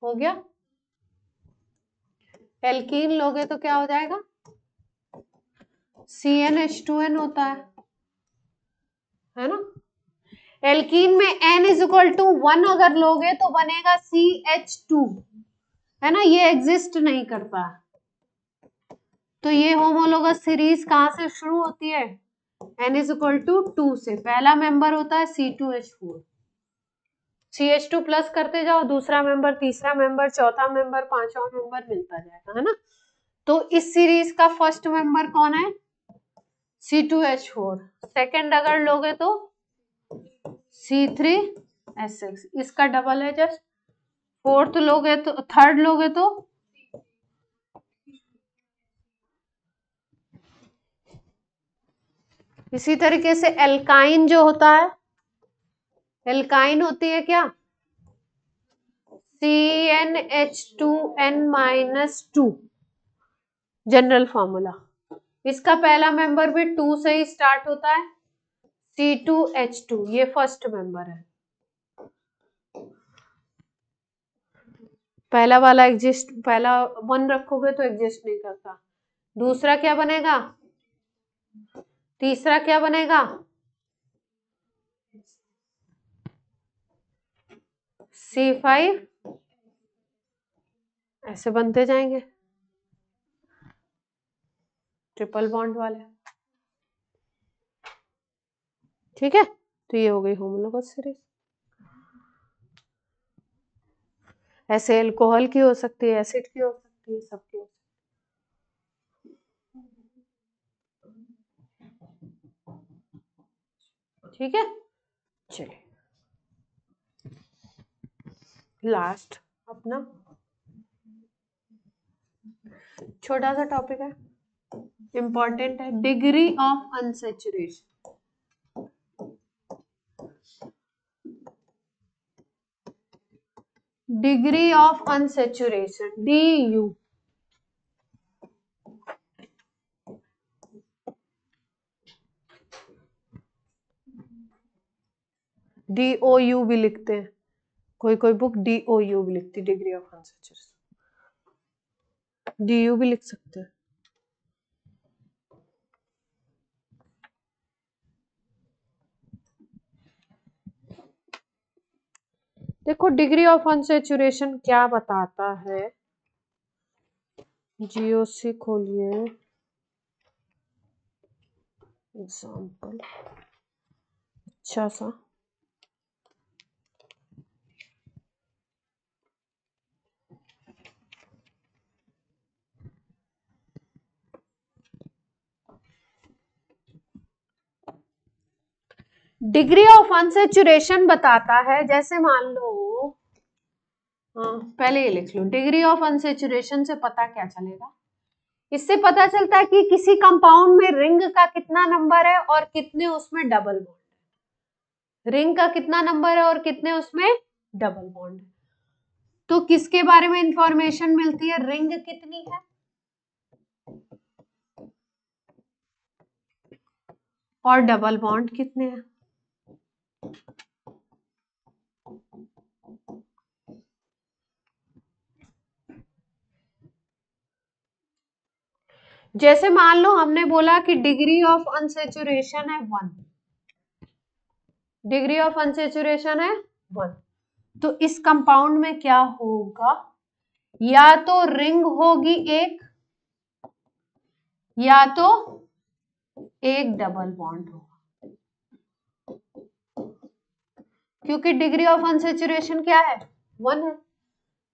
हो गया। एल्कीन लोगे तो क्या हो जाएगा CnH2n होता है ना। एल्कीन में N = 1 अगर लोगे तो बनेगा CH2, है ना, ये एग्जिस्ट नहीं करता। तो ये होमोलोगस सीरीज कहां से शुरू होती है N = 2 से। पहला मेंबर होता है C2H4, CH2 प्लस करते जाओ, दूसरा मेंबर, तीसरा मेंबर, चौथा मेंबर, पांचवा मेंबर मिलता जाएगा, है ना। तो इस सीरीज का फर्स्ट मेंबर कौन है C2H4। सेकंड अगर लोगे तो C3H6, इसका डबल है जस्ट। फोर्थ लोगे तो, थर्ड लोगे तो इसी तरीके से एल्काइन जो होता है, एल्काइन होती है क्या CnH2n-2 जनरल फॉर्मूला। इसका पहला मेंबर भी 2 से ही स्टार्ट होता है C2H2, ये फर्स्ट मेंबर है। पहला वाला एग्जिस्ट, पहला 1 रखोगे तो एग्जिस्ट नहीं करता। दूसरा क्या बनेगा, तीसरा क्या बनेगा C5, ऐसे बनते जाएंगे ट्रिपल बॉन्ड वाले, ठीक है। तो ये हो गई होमोलोगस सीरीज। ऐसे अल्कोहल की हो सकती है, एसिड की हो सकती है, सबकी हो सकती है। ठीक है, चलिए लास्ट अपना छोटा सा टॉपिक है, इंपॉर्टेंट है, degree of unsaturation. Degree of unsaturation, DU। DOU भी लिखते हैं, कोई कोई बुक DOU भी लिखती, डिग्री ऑफ अनसेचुरेशन। DU भी लिख सकते हैं। देखो डिग्री ऑफ अनसेचुरेशन क्या बताता है, GOC खोलिए, एग्जाम्पल अच्छा सा, डिग्री ऑफ अनसेचुरेशन बताता है, जैसे मान लो, पहले ये लिख लो, डिग्री ऑफ अनसेचुरेशन से पता क्या चलेगा, इससे पता चलता है कि किसी कंपाउंड में रिंग का कितना नंबर है और कितने उसमें डबल बॉन्ड, रिंग का कितना नंबर है और कितने उसमें डबल बॉन्ड। तो किसके बारे में इंफॉर्मेशन मिलती है, रिंग कितनी है और डबल बॉन्ड कितने हैं। जैसे मान लो हमने बोला कि डिग्री ऑफ अनसेचुरेशन है 1, डिग्री ऑफ अनसेचुरेशन है 1, तो इस कंपाउंड में क्या होगा, या तो रिंग होगी एक, या तो एक डबल बॉन्ड होगा, क्योंकि डिग्री ऑफ अनसेचुरेशन क्या है 1 है,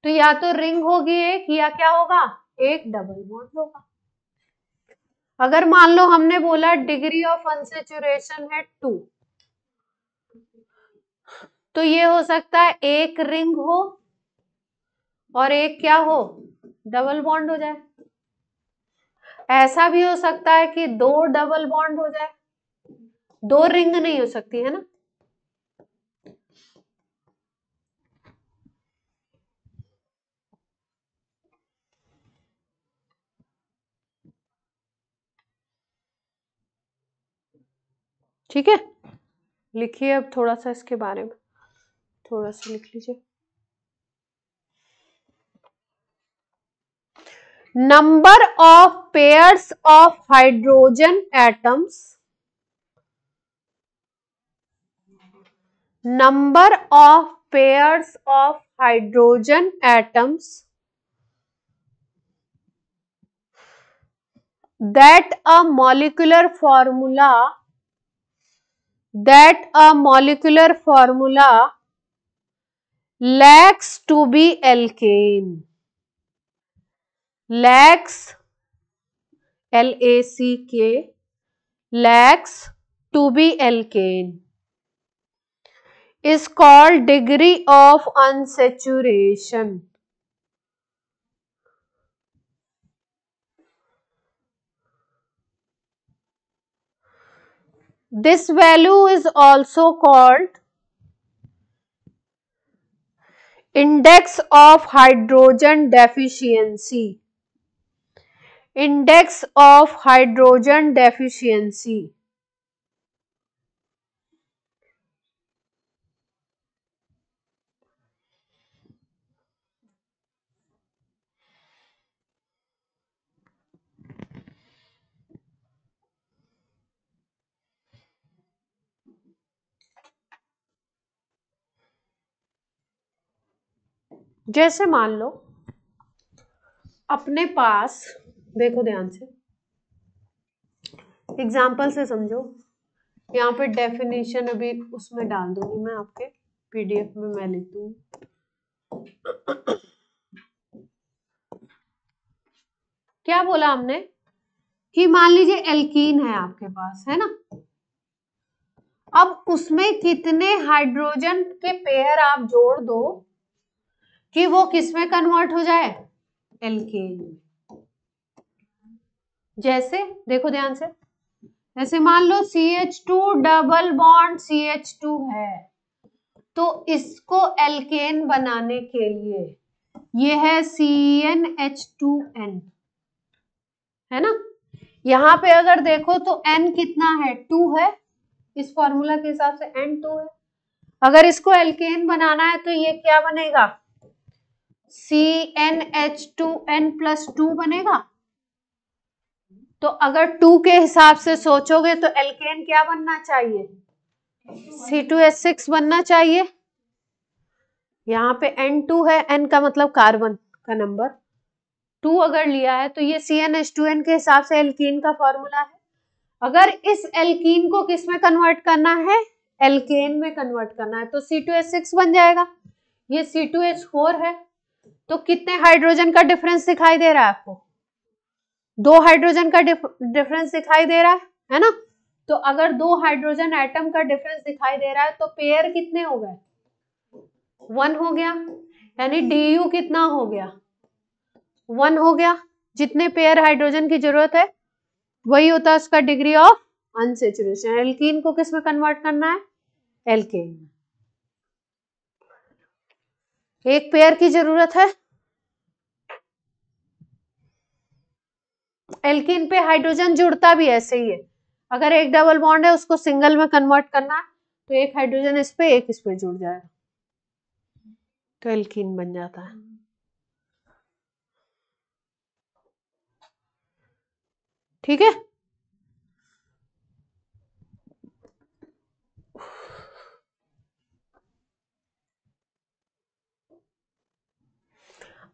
तो या तो रिंग होगी एक, या क्या होगा, एक डबल बॉन्ड होगा। अगर मान लो हमने बोला डिग्री ऑफ अनसेचुरेशन है 2, तो ये हो सकता है एक रिंग हो और एक क्या हो, डबल बॉन्ड हो जाए। ऐसा भी हो सकता है कि 2 डबल बॉन्ड हो जाए, 2 रिंग नहीं हो सकती है ना। ठीक है, लिखिए अब थोड़ा सा इसके बारे में, थोड़ा सा लिख लीजिए। Number of pairs of hydrogen atoms, number of pairs of hydrogen atoms that a molecular formula lacks to be alkane, lacks LACK, lacks to be alkane is called degree of unsaturation. This value is also called index of hydrogen deficiency. Index of hydrogen deficiency. जैसे मान लो अपने पास, देखो ध्यान से, example से समझो, यहाँ पे डेफिनेशन अभी उसमें डाल दूंगी मैं, आपके पीडीएफ में मैं लिख दूंगी। क्या बोला हमने कि मान लीजिए एल्कीन है आपके पास, है ना, अब उसमें कितने हाइड्रोजन के पेयर आप जोड़ दो कि वो किस में कन्वर्ट हो जाए, एल्केन में। जैसे देखो ध्यान से, जैसे मान लो CH2 डबल बॉन्ड CH2 है, तो इसको एल्केन बनाने के लिए ये है CnH2n, है ना। यहां पे अगर देखो तो n कितना है, 2 है, इस फॉर्मूला के हिसाब से n 2 है। अगर इसको एल्केन बनाना है तो ये क्या बनेगा, CnH2n प्लस 2 बनेगा। तो अगर 2 के हिसाब से सोचोगे तो एल्केन क्या बनना चाहिए, C2H6 बनना चाहिए। यहाँ पे N2 है, N का मतलब कार्बन का नंबर, 2 अगर लिया है तो ये CnH2n के हिसाब से एल्कीन का फॉर्मूला है। अगर इस एल्कीन को किस में कन्वर्ट करना है, एल्केन में कन्वर्ट करना है, तो C2H6 बन जाएगा। ये C2H4 है, तो कितने हाइड्रोजन का डिफरेंस दिखाई दे रहा है आपको, 2 हाइड्रोजन का डिफरेंस दिखाई दे रहा है ना। तो अगर 2 हाइड्रोजन एटम का डिफरेंस दिखाई दे रहा है तो पेयर कितने हो गए, 1 हो गया, यानी DU कितना हो गया, 1 हो गया। जितने पेयर हाइड्रोजन की जरूरत है वही होता है उसका डिग्री ऑफ अनसेचुरेशन। एल्कीन को किस में कन्वर्ट करना है, एल्केन में। एक पेयर की जरूरत है, एल्कीन पे हाइड्रोजन जुड़ता भी ऐसे ही है, अगर एक डबल बॉन्ड है उसको सिंगल में कन्वर्ट करना है तो एक हाइड्रोजन इस पे एक इस पे जुड़ जाएगा तो एल्कीन बन जाता है। ठीक है,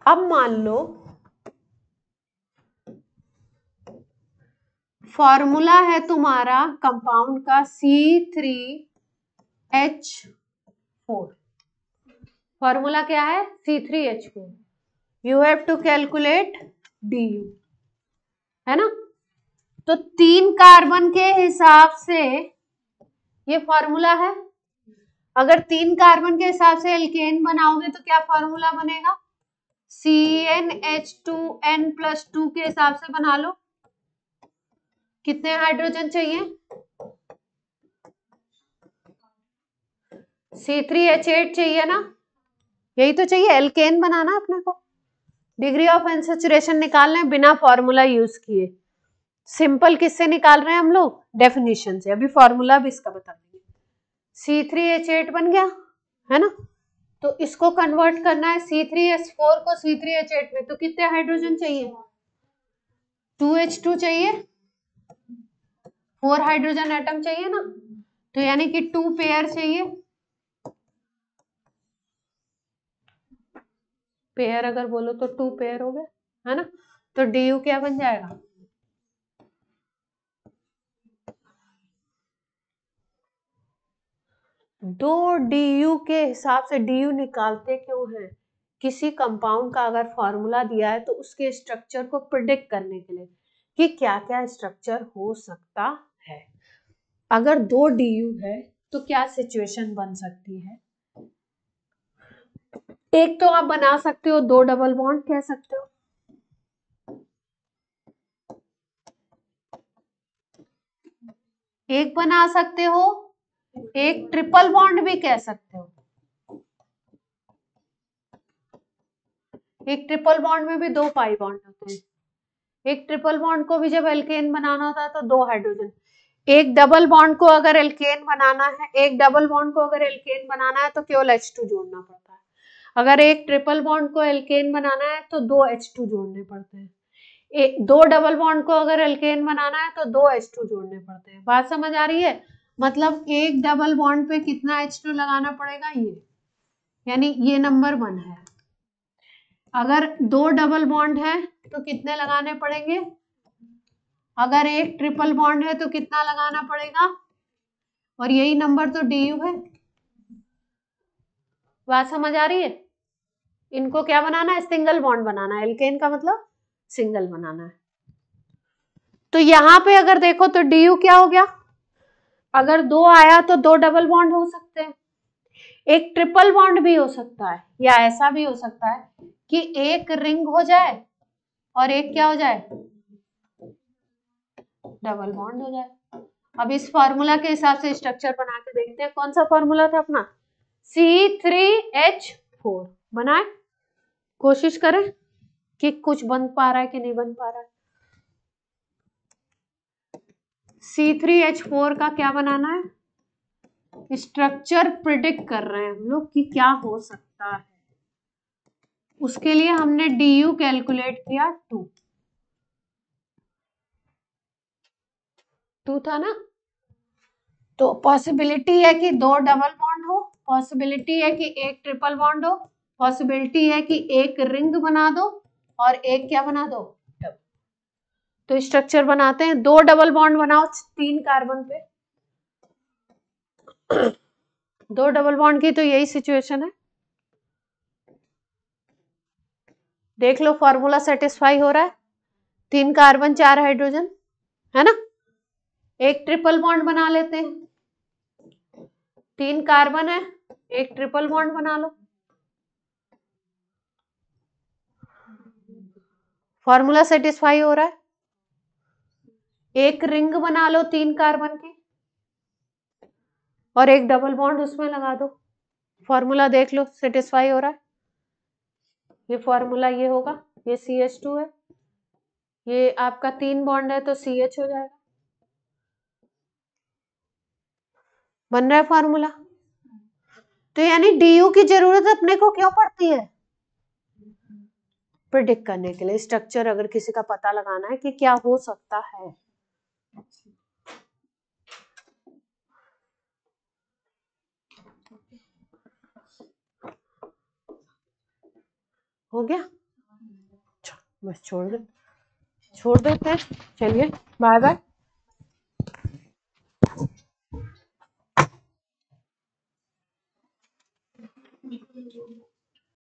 अब मान लो फॉर्मूला है तुम्हारा कंपाउंड का C3H4। फॉर्मूला क्या है, C3H4। You have to calculate DU, है ना। तो 3 कार्बन के हिसाब से ये फॉर्मूला है। अगर 3 कार्बन के हिसाब से एल्केन बनाओगे तो क्या फॉर्मूला बनेगा, CnH2n प्लस 2 के हिसाब से बना लो। कितने हाइड्रोजन चाहिए, C3H8 चाहिए ना, यही तो चाहिए, एल्केन बनाना अपने को। डिग्री ऑफ अनसैचुरेशन निकालना है बिना फॉर्मूला यूज किए। सिंपल किससे निकाल रहे हैं हम लोग, डेफिनेशन से। अभी फॉर्मूला भी इसका बता देंगे। C3H8 बन गया, है ना। तो इसको कन्वर्ट करना है C3H4 को C3H8 में, तो कितने हाइड्रोजन चाहिए, 2H2 चाहिए, 4 हाइड्रोजन एटम चाहिए ना, तो यानी कि 2 पेयर चाहिए। पेयर अगर बोलो तो 2 पेयर हो गए, है ना। तो DU क्या बन जाएगा, दो DU के हिसाब से। DU निकालते क्यों है, किसी कंपाउंड का अगर फॉर्मूला दिया है तो उसके स्ट्रक्चर को प्रिडिक्ट करने के लिए कि क्या क्या स्ट्रक्चर हो सकता है। अगर 2 DU है तो क्या सिचुएशन बन सकती है, एक तो आप बना सकते हो 2 डबल बॉन्ड कह सकते हो, एक बना सकते हो, एक ट्रिपल बॉन्ड भी कह सकते हो। एक ट्रिपल बॉन्ड में भी 2 पाई बॉन्ड होते हैं। एक ट्रिपल बॉन्ड को भी जब एल्केन बनाना होता है तो 2 हाइड्रोजन। एक डबल बॉन्ड को अगर एल्केन बनाना है, एक डबल बॉन्ड को अगर एल्केन बनाना है तो केवल H2 जोड़ना पड़ता है। अगर एक ट्रिपल बॉन्ड को एल्केन बनाना है तो 2 H2 जोड़ने पड़ते हैं। एक 2 डबल बॉन्ड को अगर एल्केन बनाना है तो 2 H2 जोड़ने पड़ते हैं। बात समझ आ रही है, मतलब एक डबल बॉन्ड पे कितना H2 लगाना पड़ेगा, ये यानी ये नंबर 1 है। अगर 2 डबल बॉन्ड है तो कितने लगाने पड़ेंगे, अगर एक ट्रिपल बॉन्ड है तो कितना लगाना पड़ेगा, और यही नंबर तो DU है। बात समझ आ रही है? इनको क्या बनाना है? सिंगल बॉन्ड बनाना है। एल्केन का मतलब सिंगल बनाना है। तो यहां पे अगर देखो तो DU क्या हो गया? अगर 2 आया तो 2 डबल बॉन्ड हो सकते हैं, एक ट्रिपल बॉन्ड भी हो सकता है, या ऐसा भी हो सकता है कि एक रिंग हो जाए और एक क्या हो जाए? डबल बॉन्ड हो जाए। अब इस फॉर्मूला के हिसाब से स्ट्रक्चर बना के देखते हैं। कौन सा फॉर्मूला था अपना? C3H4 बनाए, कोशिश करें कि कुछ बन पा रहा है कि नहीं बन पा रहा है। C3H4 का क्या बनाना है? स्ट्रक्चर प्रिडिक्ट कर रहे हैं हम लोग कि क्या हो सकता है। उसके लिए हमने DU कैलकुलेट किया 2 था ना। तो पॉसिबिलिटी है कि 2 डबल बॉन्ड हो, पॉसिबिलिटी है कि एक ट्रिपल बॉन्ड हो, पॉसिबिलिटी है कि एक रिंग बना दो और एक क्या बना दो? तो स्ट्रक्चर बनाते हैं। 2 डबल बॉन्ड बनाओ 3 कार्बन पे। 2 डबल बॉन्ड की तो यही सिचुएशन है। देख लो फॉर्मूला सेटिस्फाई हो रहा है। 3 कार्बन 4 हाइड्रोजन है ना। एक ट्रिपल बॉन्ड बना लेते हैं। 3 कार्बन है, एक ट्रिपल बॉन्ड बना लो। फॉर्मूला सेटिस्फाई हो रहा है। एक रिंग बना लो 3 कार्बन की और एक डबल बॉन्ड उसमें लगा दो। फॉर्मूला देख लो सेटिस्फाई हो रहा है। ये फॉर्मूला ये होगा, ये CH2 है, ये आपका 3 बॉन्ड है तो CH हो जाएगा। बन रहा है फॉर्मूला। तो यानी DU की जरूरत अपने को क्यों पड़ती है? प्रिडिक्ट करने के लिए, स्ट्रक्चर अगर किसी का पता लगाना है कि क्या हो सकता है। हो गया? बस छोड़ देते हैं। चलिए बाय बाय।